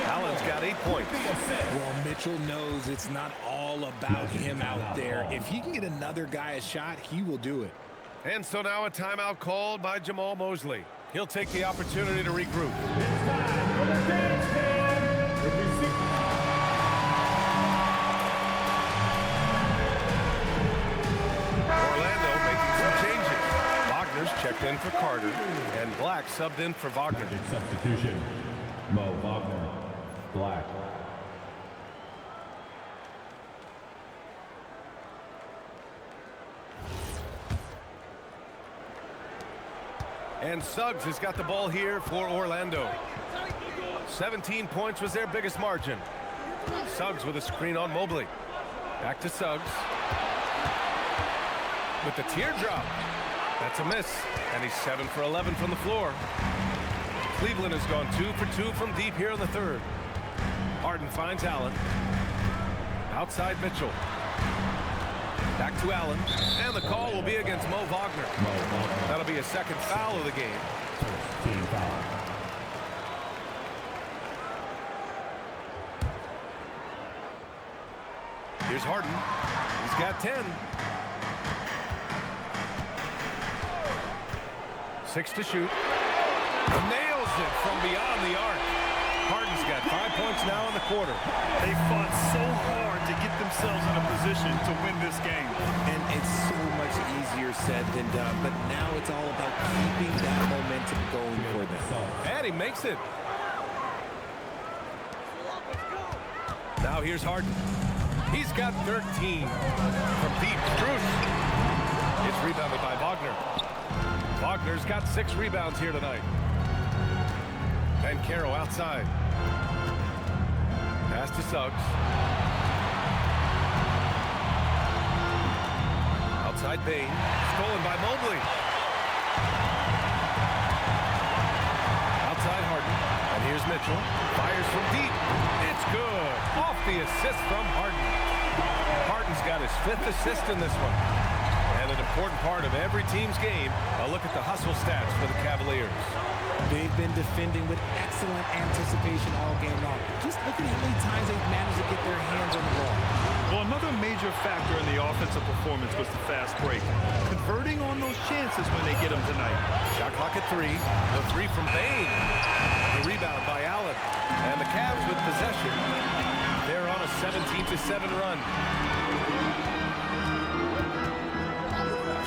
Allen's got 8 points. Well, Mitchell knows it's not all about him out there. If he can get another guy a shot, he will do it. And so now a timeout called by Jamal Mosley. He'll take the opportunity to regroup. It's time for the dance band. If we see Orlando making some changes. Wagner's checked in for Carter, and Black subbed in for Wagner. substitution, Mo Wagner, Black. And Suggs has got the ball here for Orlando. 17 points was their biggest margin. Suggs with a screen on Mobley. Back to Suggs. With the teardrop. That's a miss. And he's 7 for 11 from the floor. Cleveland has gone 2 for 2 from deep here in the 3rd. Harden finds Allen. Outside Mitchell. Back to Allen. And the call will be against Mo Wagner. That'll be a 2nd foul of the game. Team foul. Here's Harden. He's got 10. 6 to shoot. Nails it from beyond the arc. Harden's got 5 points now in the quarter. They fought so hard to get themselves in a position to win this game. And it's so much easier said than done, but now it's all about keeping that momentum going for them. And he makes it. Now here's Harden. He's got 13. From deep, Strus. It's rebounded by Wagner. Wagner's got 6 rebounds here tonight. Bankero outside. Pass to Suggs. Outside Bain. Stolen by Mobley. Outside Harden. And here's Mitchell. Fires from deep. It's good. Off the assist from Harden. Harden's got his 5th assist in this one. And an important part of every team's game, a look at the hustle stats for the Cavaliers. They've been defending with excellent anticipation all game long. Just look at how many times they've managed to get their hands on the ball. Well, another major factor in the offensive performance was the fast break. Converting on those chances when they get them tonight. Shot clock at 3. The 3 from Bain. The rebound by Allen. And the Cavs with possession. They're on a 17-7 run.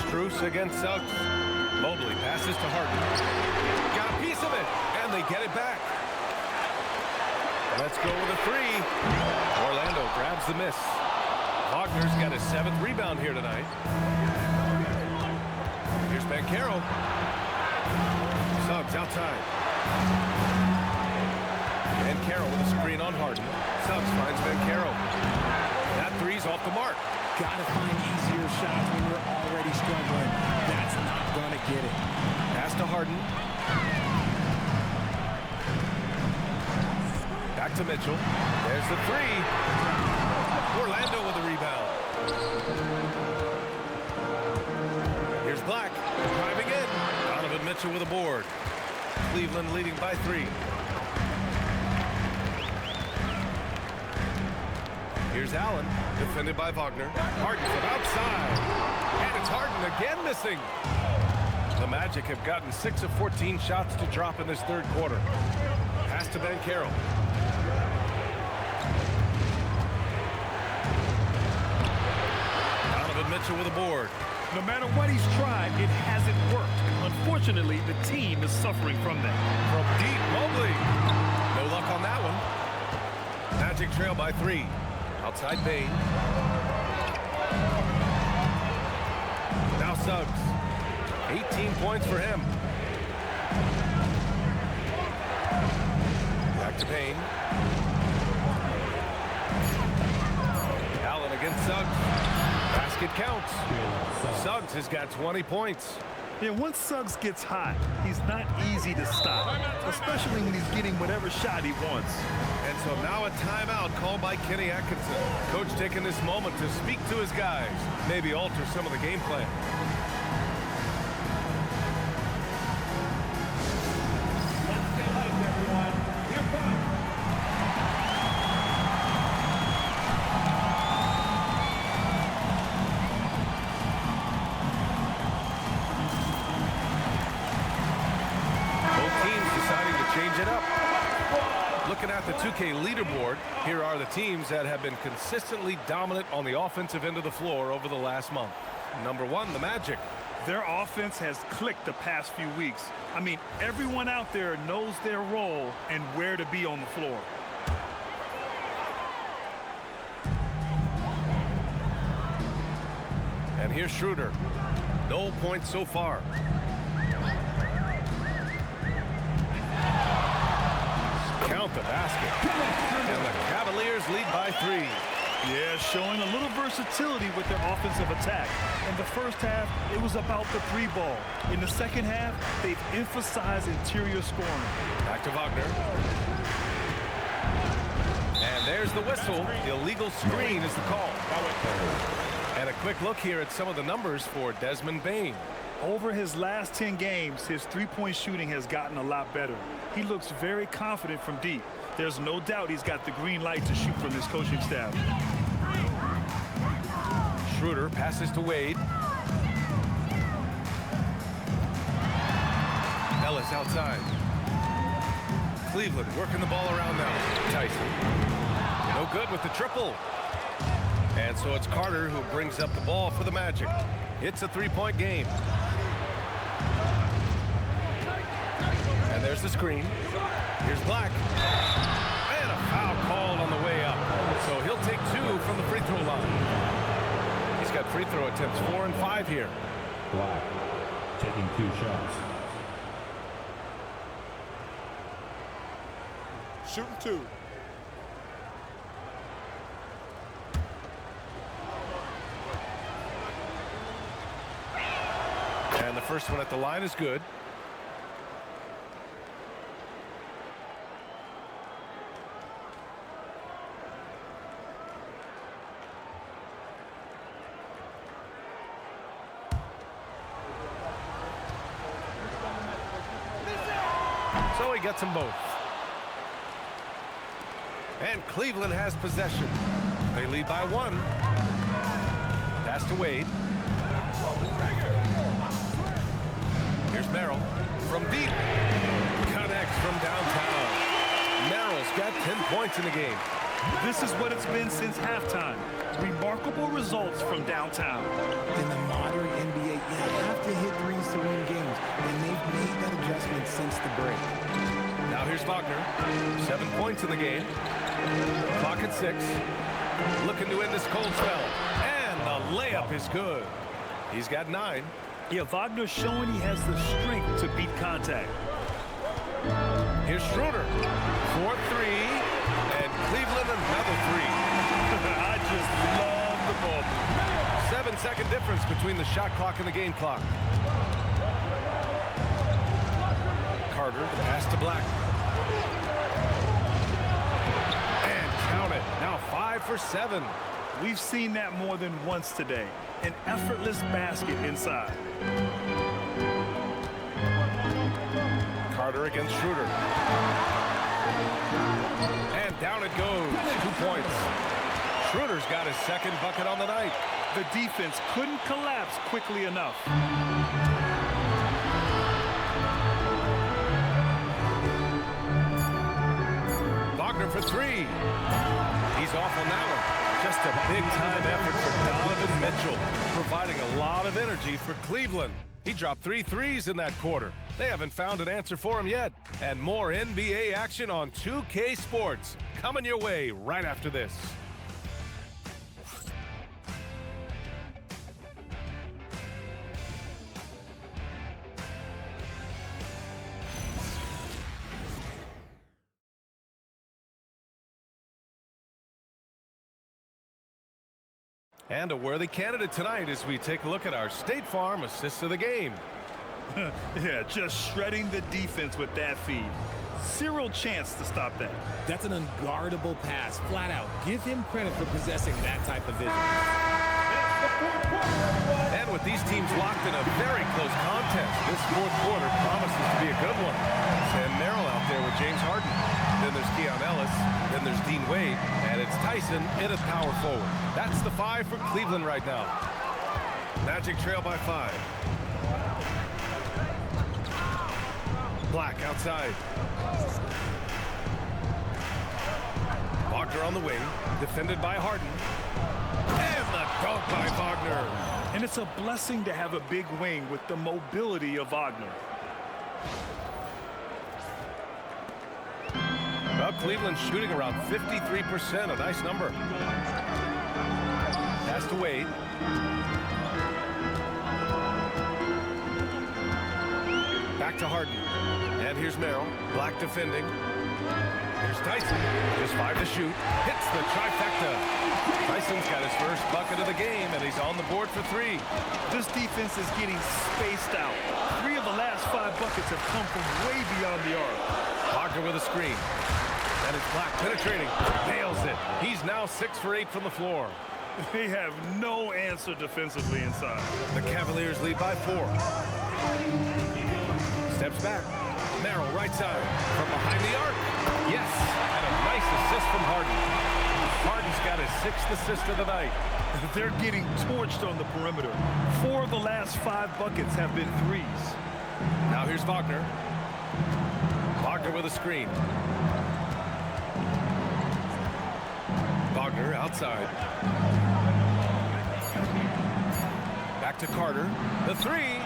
Strus against Suggs. Mobley passes to Harden. Got a piece of it, and they get it back. Let's go with a 3. Orlando grabs the miss. Wagner's got his 7th rebound here tonight. Here's Bankero. Suggs outside. Bankero with a screen on Harden. Suggs finds Bankero. That 3's off the mark. Gotta find easier shots when you're already struggling. That's not gonna get it. Pass to Harden. Back to Mitchell. There's the 3. Orlando with a rebound. Here's Black driving in. Donovan Mitchell with a board. Cleveland leading by 3. Here's Allen, defended by Wagner. Harden from outside. And it's Harden again missing. The Magic have gotten 6 of 14 shots to drop in this 3rd quarter. Pass to Bankero. Donovan Mitchell with a board. No matter what he's tried, it hasn't worked. Unfortunately, the team is suffering from that. From deep, Mobley. No luck on that one. Magic trail by 3. Outside Bain. Now Suggs. 18 points for him. Back to Bain. Allen against Suggs. Basket counts. Suggs has got 20 points. Yeah, once Suggs gets hot, he's not easy to stop, especially when he's getting whatever shot he wants. And so now a timeout called by Kenny Atkinson. Coach taking this moment to speak to his guys, maybe alter some of the game plan. Let's stay hyped, everyone. Here comes. Both teams deciding to change it up. Looking at the 2K leaderboard, here are the teams that have been consistently dominant on the offensive end of the floor over the last month. Number 1, the Magic. Their offense has clicked the past few weeks. I mean, everyone out there knows their role and where to be on the floor. And here's Schroeder. No points so far. Count the basket. And the Cavaliers lead by 3. Yeah, showing a little versatility with their offensive attack. In the first half, it was about the 3 ball. In the second half, they've emphasized interior scoring. Back to Wagner. And there's the whistle. Illegal screen is the call. And a quick look here at some of the numbers for Desmond Bain. Over his last 10 games, his three-point shooting has gotten a lot better. He looks very confident from deep. There's no doubt he's got the green light to shoot from his coaching staff. Schroeder passes to Wade. Ellis outside. Cleveland working the ball around now. Tyson. No good with the triple. And so it's Carter who brings up the ball for the Magic. It's a 3-point game. And there's the screen. Here's Black. And a foul called on the way up. So he'll take 2 from the free throw free throw attempts, 4 and 5 here. Black taking 2 shots. Shooting 2. And the first one at the line is good. So he gets them both. And Cleveland has possession. They lead by 1. Pass to Wade. Here's Merrill from deep. Connects from downtown. Merrill's got 10 points in the game. This is what it's been since halftime. Remarkable results from downtown. In the modern NBA, you have to hit threes to win games, and they've made that adjustment since the break. Now here's Wagner. 7 points in the game. Clock at 6. Looking to end this cold spell. And the layup is good. He's got 9. Yeah, Wagner's showing he has the strength to beat contact. Here's Schroeder. 4-3. And Cleveland another 3. I just love the ball. 7-second difference between the shot clock and the game clock. Carter, the pass to Black. And count it. Now 5 for 7. We've seen that more than once today. An effortless basket inside. Carter against Schroeder. And down it goes. 2 points. Schroeder's got his second bucket on the night. The defense couldn't collapse quickly enough. Wagner for 3. He's off on that one. Just a big-time effort for Donovan Mitchell, providing a lot of energy for Cleveland. He dropped 3 threes in that quarter. They haven't found an answer for him yet. And more NBA action on 2K Sports coming your way right after this. And a worthy candidate tonight as we take a look at our State Farm assist of the game. Yeah, just shredding the defense with that feed. Zero chance to stop that. That's an unguardable pass, flat out. Give him credit for possessing that type of vision. And with these teams locked in a very close contest, this fourth quarter promises to be a good one. Sam Merrill out there with James Harden. Then there's Keon Ellis. Then there's Dean Wade. And it's Tyson in at power forward. That's the 5 for Cleveland right now. Magic trail by 5. Black outside. Wagner on the wing. Defended by Harden. And the dunk by Wagner. And it's a blessing to have a big wing with the mobility of Wagner. Well, Cleveland's shooting around 53%, a nice number. Pass to Wade. Back to Harden. And here's Merrill. Black defending. Here's Tyson. Just 5 to shoot. Hits the trifecta. Tyson's got his first bucket of the game, and he's on the board for 3. This defense is getting spaced out. 3 of the last 5 buckets have come from way beyond the arc. Wagner with a screen. And it's Black penetrating. Nails it. He's now 6 for 8 from the floor. They have no answer defensively inside. The Cavaliers lead by 4. Steps back. Merrill right side. From behind the arc. Yes. And a nice assist from Harden. Harden's got his 6th assist of the night. They're getting torched on the perimeter. 4 of the last 5 buckets have been threes. Now here's Wagner. Wagner with a screen. Wagner outside. Back to Carter. The 3.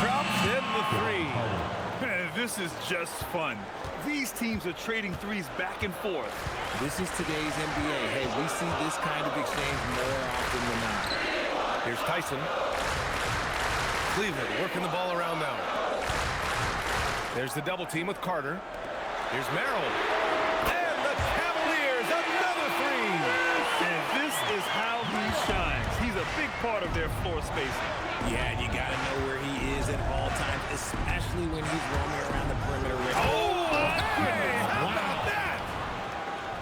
Drops in the 3. This is just fun. These teams are trading threes back and forth. This is today's NBA. Hey, we see this kind of exchange more often than not. Here's Tyson. Cleveland working the ball around now. There's the double team with Carter. Here's Merrill. And the Cavaliers, another three. And this is how he shines. He's a big part of their floor spacing. Yeah, and you got to know where he is at all times, especially when he's roaming around the perimeter. Oh, my goodness. How about that?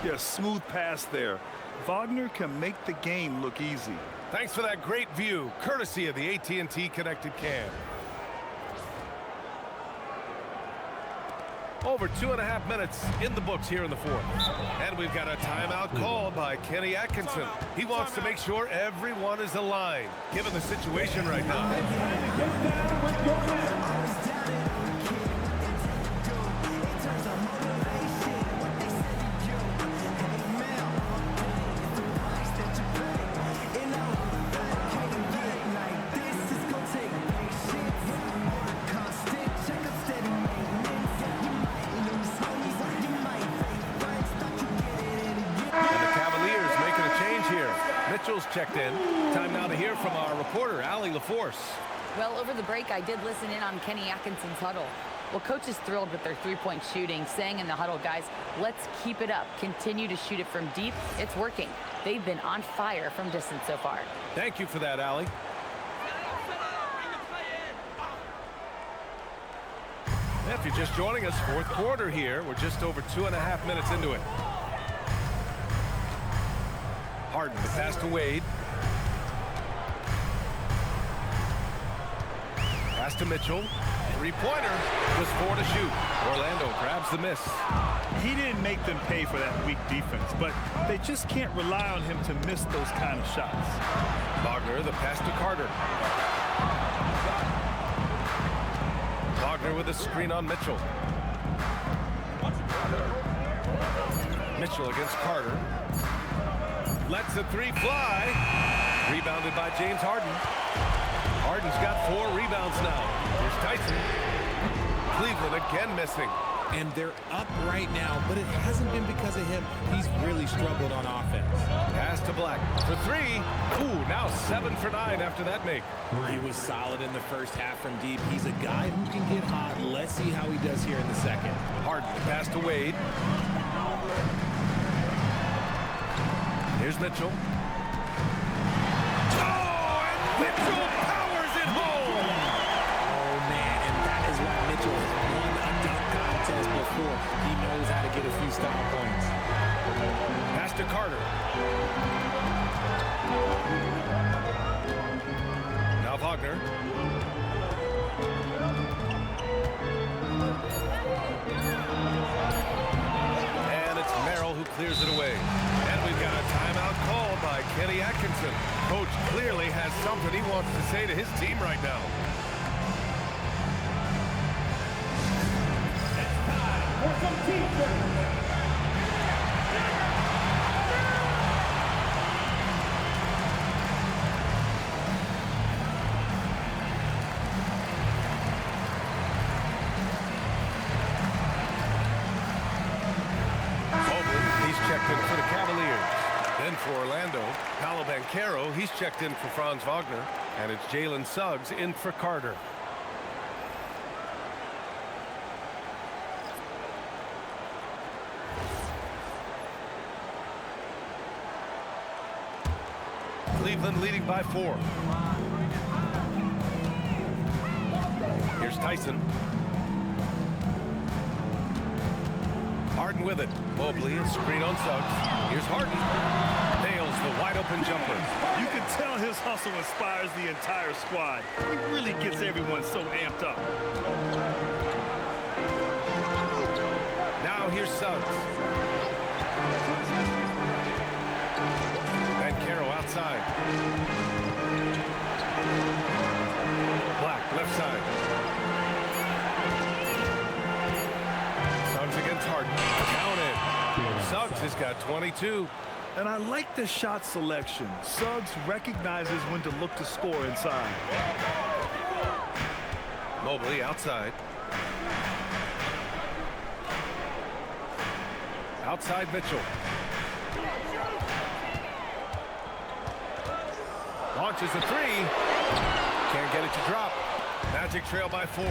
Yeah, smooth pass there. Wagner can make the game look easy. Thanks for that great view, courtesy of the AT&T Connected Cam. Over 2.5 minutes in the books here in the fourth. And we've got a timeout called by Kenny Atkinson. He wants to make sure everyone is aligned, given the situation right now. Mitchell's checked in. Time now to hear from our reporter, Allie LaForce. Well, over the break, I did listen in on Kenny Atkinson's huddle. Well, coach is thrilled with their three-point shooting, saying in the huddle, guys, let's keep it up. Continue to shoot it from deep. It's working. They've been on fire from distance so far. Thank you for that, Allie. If you're just joining us, fourth quarter here. We're just over 2.5 minutes into it. Harden, the pass to Wade. Pass to Mitchell. Three-pointer. Just 4 to shoot. Orlando grabs the miss. He didn't make them pay for that weak defense, but they just can't rely on him to miss those kind of shots. Wagner, the pass to Carter. Wagner with a screen on Mitchell. Mitchell against Carter. Lets the three fly. Rebounded by James Harden. Harden's got 4 rebounds now. Here's Tyson. Cleveland again missing. And they're up right now, but it hasn't been because of him. He's really struggled on offense. Pass to Black for 3. Ooh, now 7 for 9 after that make. He was solid in the first half from deep. He's a guy who can get hot. Let's see how he does here in the second. Harden, pass to Wade. Here's Mitchell. Oh, and Mitchell powers it home! Oh, man, and that is why Mitchell has won a dunk contest before. He knows how to get a few style points. Pass to Carter. Now Wagner. And it's Merrill who clears it away. And we've got a timeout called by Kenny Atkinson. Coach clearly has something he wants to say to his team right now. It's time for some teamwork. Checked in for the Cavaliers. Then for Orlando, Paolo Banchero, he's checked in for Franz Wagner. And it's Jalen Suggs in for Carter. Cleveland leading by 4. Here's Tyson. Harden with it. Mobley, a screen on Suggs. Here's Harden. Nails the wide-open jumper. You can tell his hustle inspires the entire squad. He really gets everyone so amped up. Now here's Suggs. Banchero outside. Black, left side. Suggs against Harden. Counted. Suggs has got 22. And I like the shot selection. Suggs recognizes when to look to score inside. Mobley outside. Outside Mitchell. launches a three. Can't get it to drop. Magic trail by 4.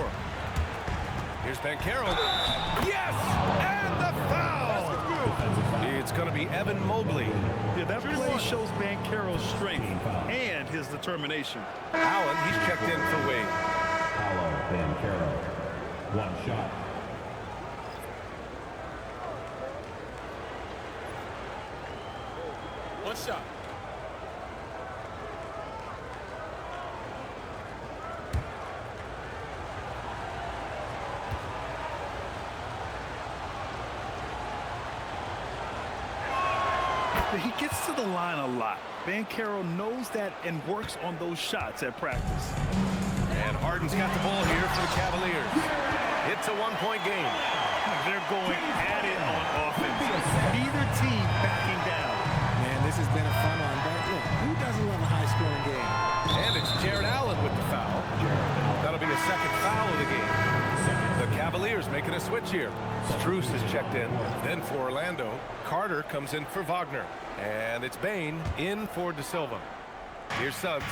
Here's Banchero. Yes! And the foul! It's going to be Evan Mobley. Yeah, that play shows Banchero's strength and his determination. Allen, he's checked in for Wade. Paolo Banchero. 1 shot. One shot. He gets to the line a lot. Banchero knows that and works on those shots at practice. And Harden's got the ball here for the Cavaliers. It's a 1-point game. They're going at it on offense. Neither team backing down. Man, this has been a fun one. But look, who doesn't love a high-scoring game? And it's Jared Allen with the foul. That'll be a second foul of the game. The Cavaliers making a switch here. Strus is checked in. Then for Orlando, Carter comes in for Wagner. And it's Bane in for De Silva. Here's Suggs.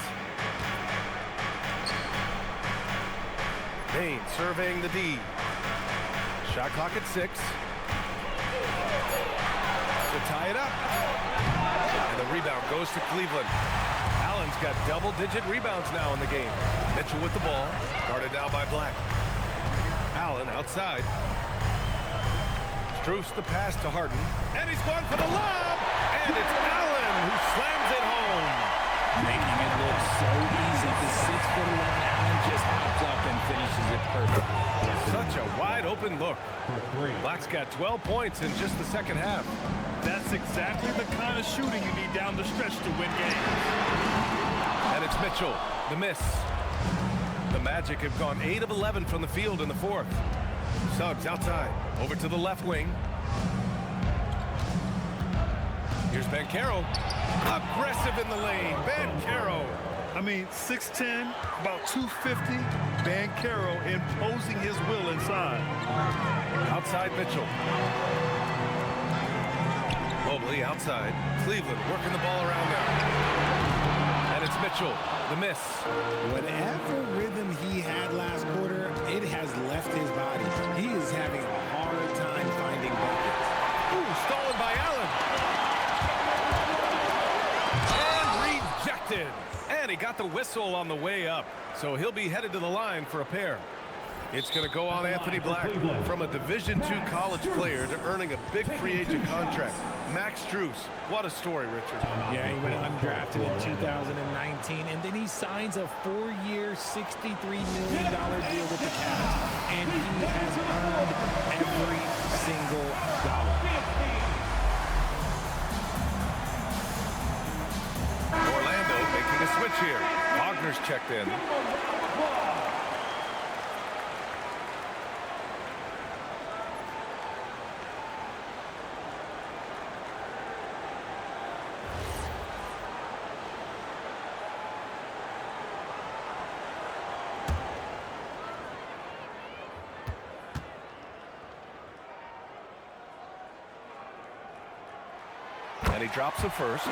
Bane surveying the D. Shot clock at 6. To tie it up. And the rebound goes to Cleveland. Allen's got double-digit rebounds now in the game. Mitchell with the ball. Guarded now by Black. Allen outside. Strus the pass to Harden. And he's gone for the lob. And it's Allen who slams it home. Making it look so easy. The 6'11" Allen just hops up and finishes it perfect. Such a wide open look. Black's got 12 points in just the second half. That's exactly the kind of shooting you need down the stretch to win games. And it's Mitchell, the miss. The Magic have gone 8 of 11 from the field in the 4th. Suggs outside, over to the left wing. Here's Banchero. Aggressive in the lane, Banchero. I mean, 6'10", about 250. Banchero imposing his will inside. Outside Mitchell. Mobley outside. Cleveland working the ball around now. And it's Mitchell, the miss. Whatever rhythm he had last quarter, it has left his body. He is having a hard time finding buckets. Ooh, stolen by Allen. And rejected. And he got the whistle on the way up. So he'll be headed to the line for a pair. It's going to go on Anthony Black from a Division II college player to earning a big free agent contract. Max Strus. What a story, Richard. Yeah, he went undrafted in 2019, and then he signs a 4-year, $63 million deal with the Cavs, and he has earned every single dollar. Orlando making a switch here. Wagner's checked in. And he drops the first.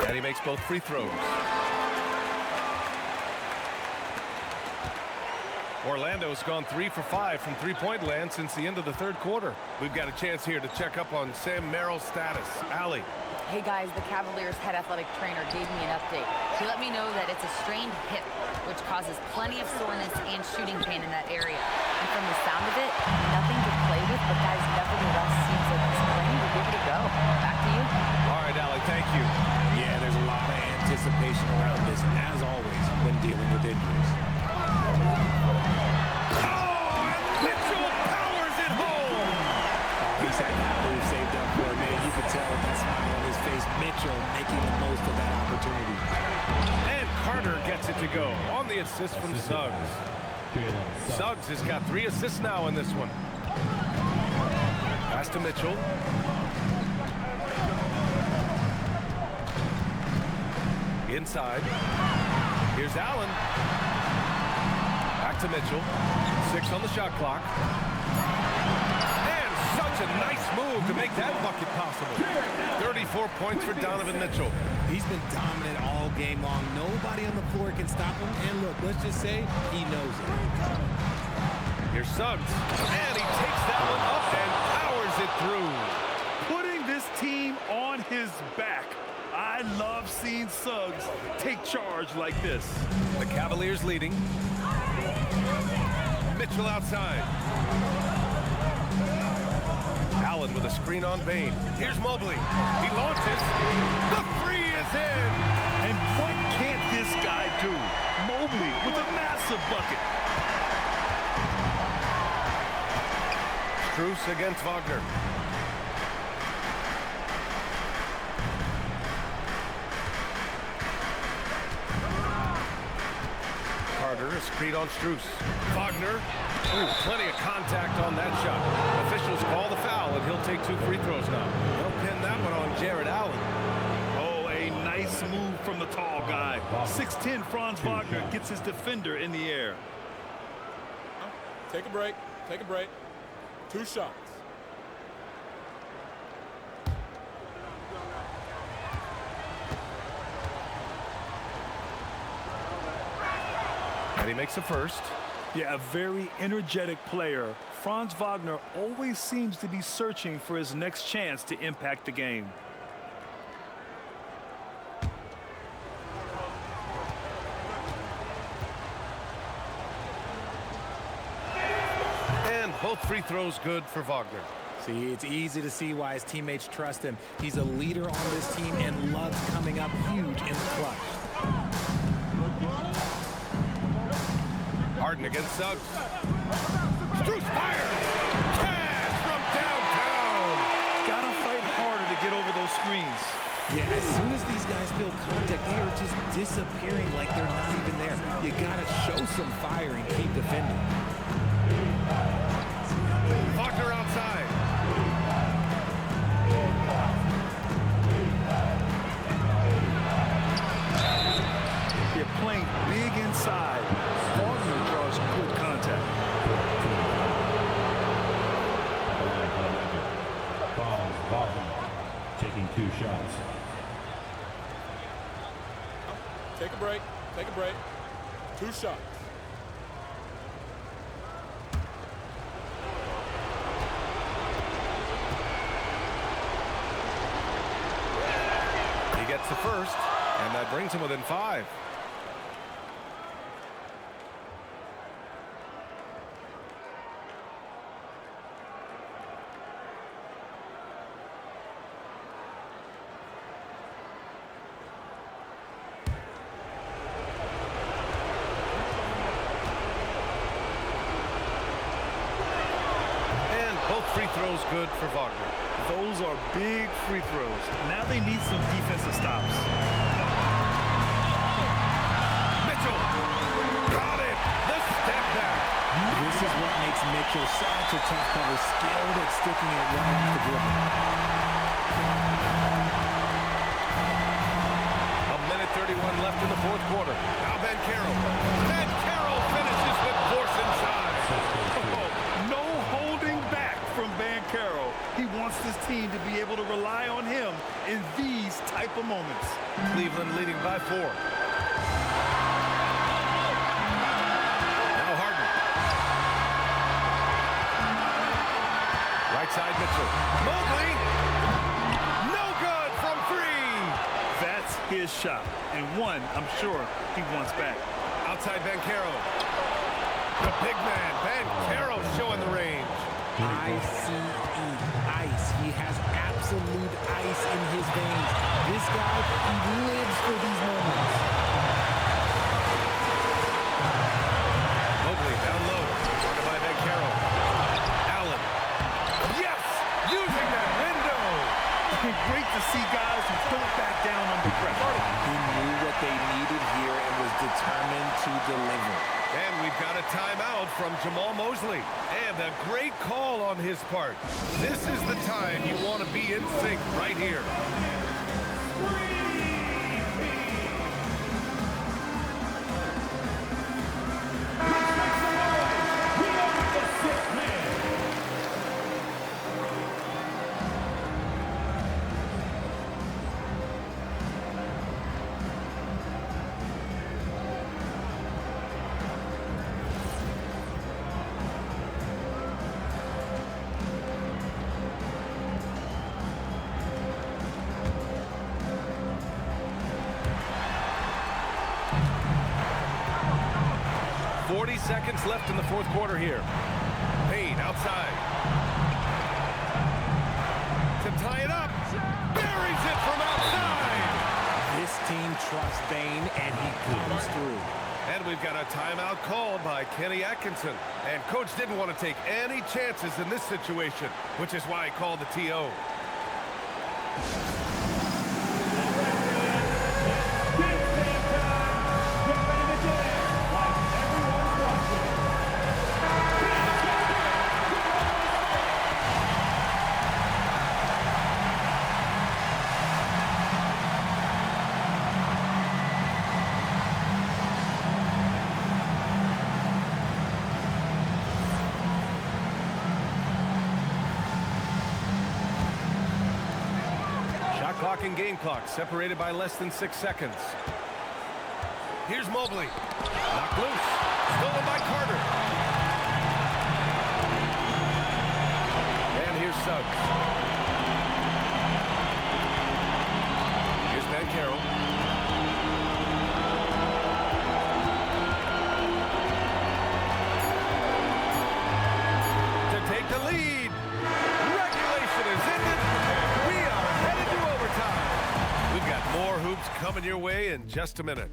And he makes both free throws. Orlando's gone 3 for 5 from three-point land since the end of the 3rd quarter. We've got a chance here to check up on Sam Merrill's status. Allie. Hey guys, the Cavaliers head athletic trainer gave me an update. He let me know that it's a strained hip, which causes plenty of soreness and shooting pain in that area. And from the sound of it, nothing to play with, but guys, nevertheless seems like he's playing to give it a go. Back to you. All right, Allie, thank you. Yeah, there's a lot of anticipation around this, as always, when dealing with injuries. Mitchell powers it home. He's had that move saved up for him, man. You could tell with that smile on his face. Mitchell making the most of that opportunity. And Carter gets it to go on the assist from Suggs. Suggs has got 3 assists now in this one. Pass to Mitchell. Inside. Here's Allen. Back to Mitchell. 6 on the shot clock. And such a nice move to make that bucket possible. 34 points for Donovan Mitchell. He's been dominant all game long. Nobody on the floor can stop him. And look, let's just say he knows it. Here's Suggs. And he takes that one up and powers it through. Putting this team on his back. I love seeing Suggs take charge like this. The Cavaliers leading. Mitchell outside. Allen with a screen on Bain. Here's Mobley. He launches. The three is in. And what can't this guy do? Mobley with a massive bucket. Strus against Wagner. Carter, a screen on Strus. Wagner. Ooh, plenty of contact on that shot. Officials call the foul, and he'll take 2 free throws now. They'll pin that one on Jared Allen. Oh, a nice move from the tall guy. 6'10" Franz Wagner gets his defender in the air. Take a break. Take a break. 2 shots. And he makes the first. Yeah, a very energetic player. Franz Wagner always seems to be searching for his next chance to impact the game. And both free throws good for Wagner. See, it's easy to see why his teammates trust him. He's a leader on this team and loves coming up huge in the clutch. Harden against Suggs. Strus fires! Cash from downtown! Gotta fight harder to get over those screens. Yeah, as soon as these guys feel contact, they are just disappearing like they're not even there. You gotta show some fire and keep defending. Wagner outside. They're playing big inside. Wagner draws good contact. Taking 2 shots. Take a break. Take a break. 2 shots. He gets the first, and that brings him within 5. Free throws good for Wagner. Those are big free throws. Now they need some defensive stops. Mitchell got it. The step back. This is what makes Mitchell such a tough cover, skilled at sticking it right off the dribble. A minute 31 left in the 4th quarter. Now Banchero. Banchero finishes with force inside. No holding back from Banchero. He wants this team to be able to rely on him in these type of moments. Cleveland leading by 4. Now Harden. Right side Mitchell. Mobley. No good from 3. That's his shot. And one, I'm sure, he wants back. Outside Banchero. The big man, Banchero, showing the range. ICE, ice. He has absolute ice in his veins. This guy, he lives for these moments. Mobley down low, guarded by Banchero. Allen. Yes! Using that window! Great to see guys who don't back down under pressure. He knew what they needed here and was determined to deliver. And we've got a timeout from Jamal Mosley. And a great call on his part. This is the time you want to be in sync right here. seconds left in the fourth quarter here. Payne outside. To tie it up. Buries it from outside. This team trusts Bane, and he comes through. And we've got a timeout called by Kenny Atkinson. And coach didn't want to take any chances in this situation, which is why he called the TO. Clock and game clock separated by less than 6 seconds. Here's Mobley. Knocked loose. Stolen by Carter. And here's Suggs. Here's Banchero. To take the lead. Regulation is ended. We are headed to overtime. We've got more hoops coming your way in just a minute.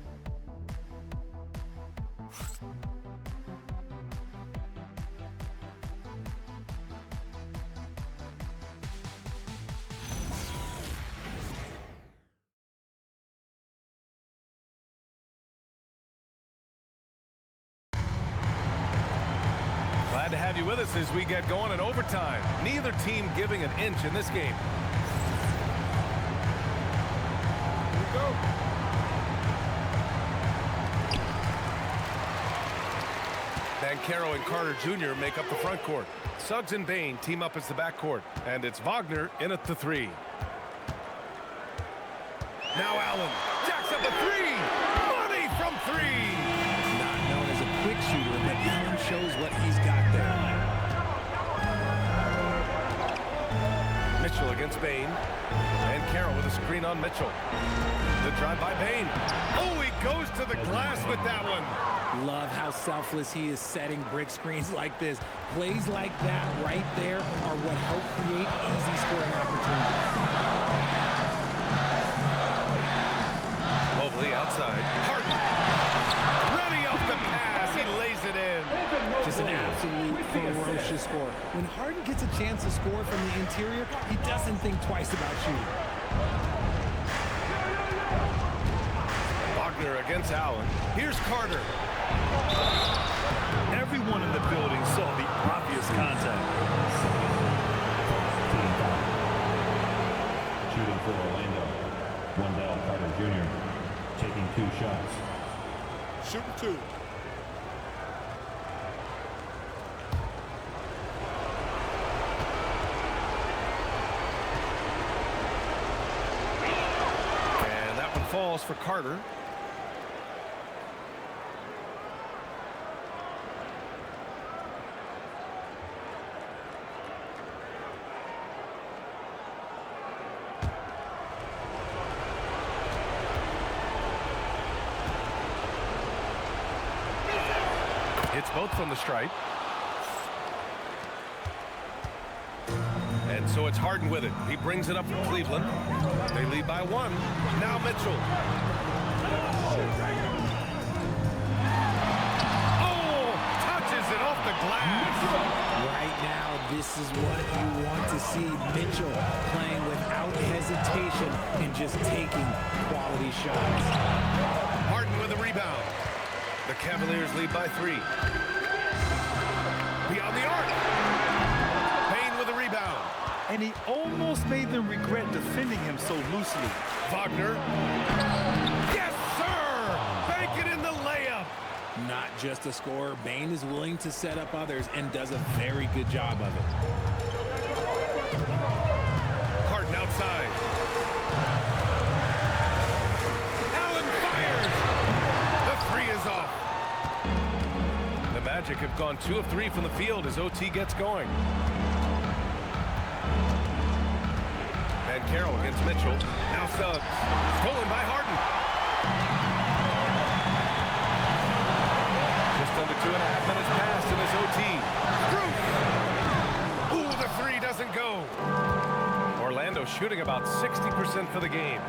Glad to have you with us as we get going in overtime. Neither team giving an inch in this game. Banchero and Carter Jr. make up the front court. Suggs and Bane team up as the backcourt. And it's Wagner in at the 3. Now Allen jacks up a 3. Money from 3. Not known as a quick shooter, but Allen shows what he's got there. Mitchell against Bane. And Carroll with a screen on Mitchell. The drive by Bane. Oh, he goes to the glass with that one. Love how selfless he is setting brick screens like this. Plays like that right there are what help create easy scoring opportunities. Mobley outside. Harden. Ready off the pass. He lays it in. Just an absolute ferocious score. When Harden gets a chance to score from the interior, he doesn't think twice about shooting. Wagner against Allen. Here's Carter. Everyone in the building saw the obvious contact. Shooting for Orlando. Wendell Carter Jr. taking 2 shots. Shooting 2. And that one falls for Carter. It's both from the stripe. And so it's Harden with it. He brings it up for Cleveland. They lead by 1. Now Mitchell. Oh, touches it off the glass. Right now, this is what you want to see. Mitchell playing without hesitation and just taking quality shots. Harden with a rebound. The Cavaliers lead by 3. Beyond the arc. Payne with a rebound. And he almost made them regret defending him so loosely. Wagner. Yes, sir! Bank it in the layup. Not just a scorer, Bane is willing to set up others and does a very good job of it. Harden outside. Allen fires. The 3 is off. The Magic have gone 2 of 3 from the field as OT gets going. And Carroll against Mitchell. Now Suggs. Stolen by Harden. Just under 2.5 minutes passed in this OT. Ooh, the three doesn't go. Orlando shooting about 60% for the game.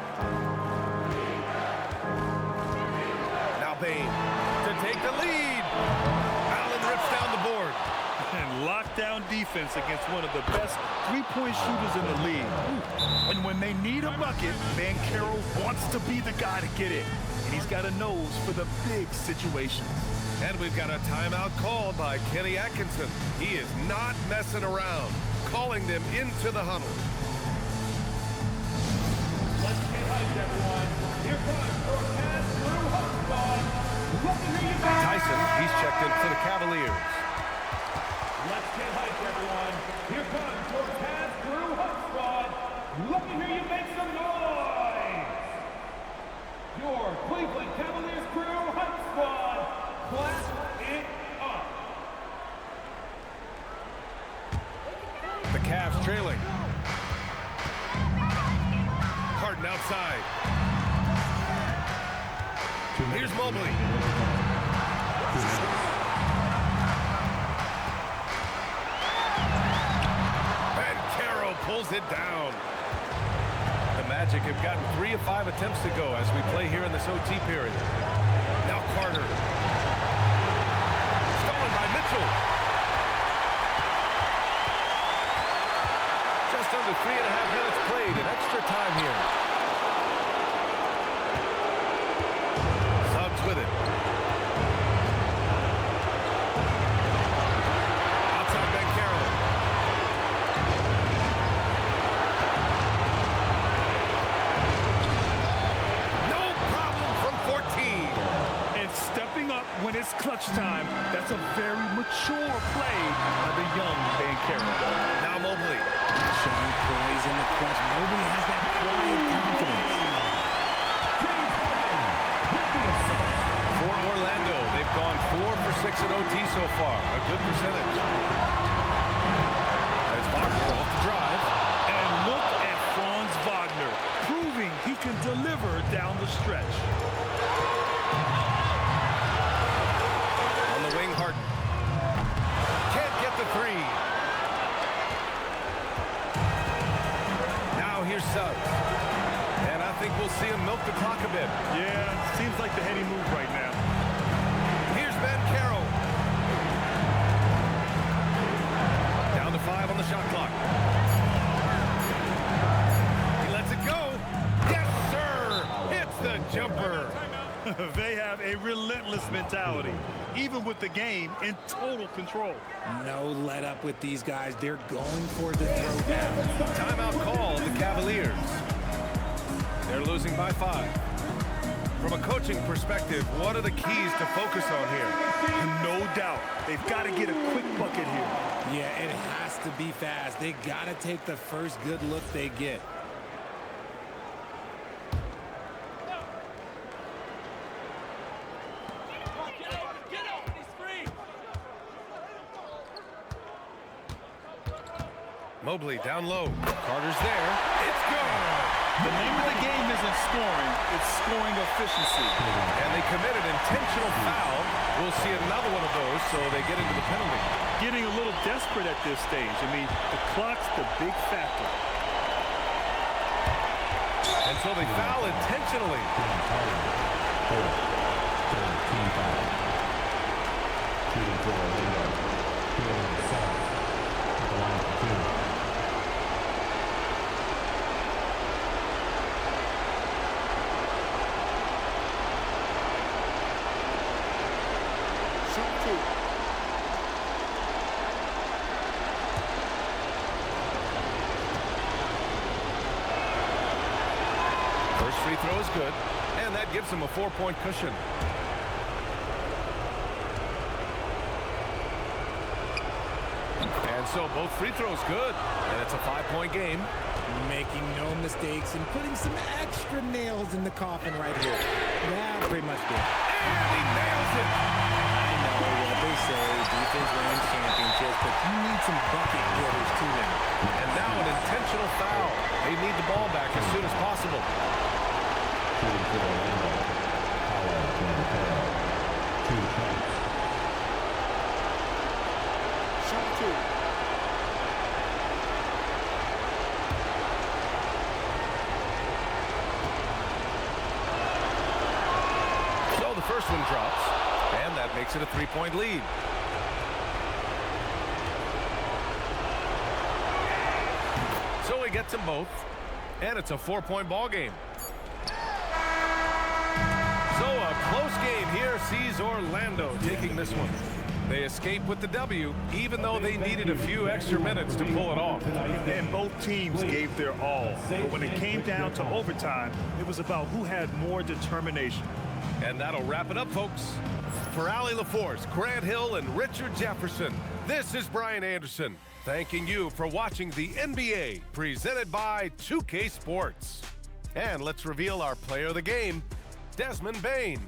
Now Bain to take the lead. Allen rips down the board. And lockdown defense against one of the best three-point shooters in the league. And when they need a bucket, Banchero wants to be the guy to get it. And he's got a nose for the big situations. And we've got a timeout called by Kenny Atkinson. He is not messing around, calling them into the huddle. Let's get hyped, everyone. Here comes your pass-through hot squad. Looking who you got. Tyson, he's checked in for the Cavaliers. Let's get hyped, everyone. Here comes your pass-through hot squad. Looking who you make some noise. Your Cleveland Cavaliers crew hot squad. Clap it up. The Cavs trailing. Harden outside. Here's Mobley. Banchero pulls it down. The Magic have gotten 3 of 5 attempts to go as we play here in this OT period. Now Carter. Stolen by Mitchell. Just under 3.5 minutes played in extra time here. Suggs with it. Outside Banchero. No problem from 14. And stepping up when it's clutch time, that's a very mature play by the young Banchero. Now Mobley. Showing poise in the clutch. Mobley has that quiet confidence. For Orlando, they've gone 4 for 6 at OT so far. A good percentage. As Wagner off the drive. And look at Franz Wagner, proving he can deliver down the stretch. On the wing, Harden. Can't get the three. Now here's Suggs. And I think we'll see him milk the clock a bit. Yeah, seems like the heady move right now. Here's Banchero. Down to 5 on the shot clock. He lets it go. Yes, sir. Hits the jumper. They have a relentless mentality, even with the game in total control. No let up with these guys. They're going for the throwdown. Timeout call, the Cavaliers. They're losing by 5. From a coaching perspective, what are the keys to focus on here? No doubt. They've got to get a quick bucket here. Yeah, it has to be fast. They got to take the first good look they get. Mobley down low. Carter's there. It's good. The name of the game isn't scoring, it's scoring efficiency. And they committed intentional foul. We'll see another one of those, so they get into the penalty. Getting a little desperate at this stage. I mean, the clock's the big factor. And so they foul intentionally. First free throw is good, and that gives them a 4-point cushion. And so both free throws good, and it's a 5-point game. Making no mistakes and putting some extra nails in the coffin right here. Yeah, pretty much good. And he nails it. I know what they say, defense wins championships, but you need some bucket getters too now. And now an intentional foul. They need the ball back as soon as possible. first one drops, and that makes it a 3-point lead. So he gets them both, and it's a 4-point ball game. So a close game here sees Orlando taking this one. They escape with the W, even though they needed a few extra minutes to pull it off. And both teams gave their all. But when it came down to overtime, it was about who had more determination. And that'll wrap it up, folks. For Allie LaForce, Grant Hill, and Richard Jefferson, this is Brian Anderson, thanking you for watching the NBA, presented by 2K Sports. And let's reveal our player of the game, Desmond Bane.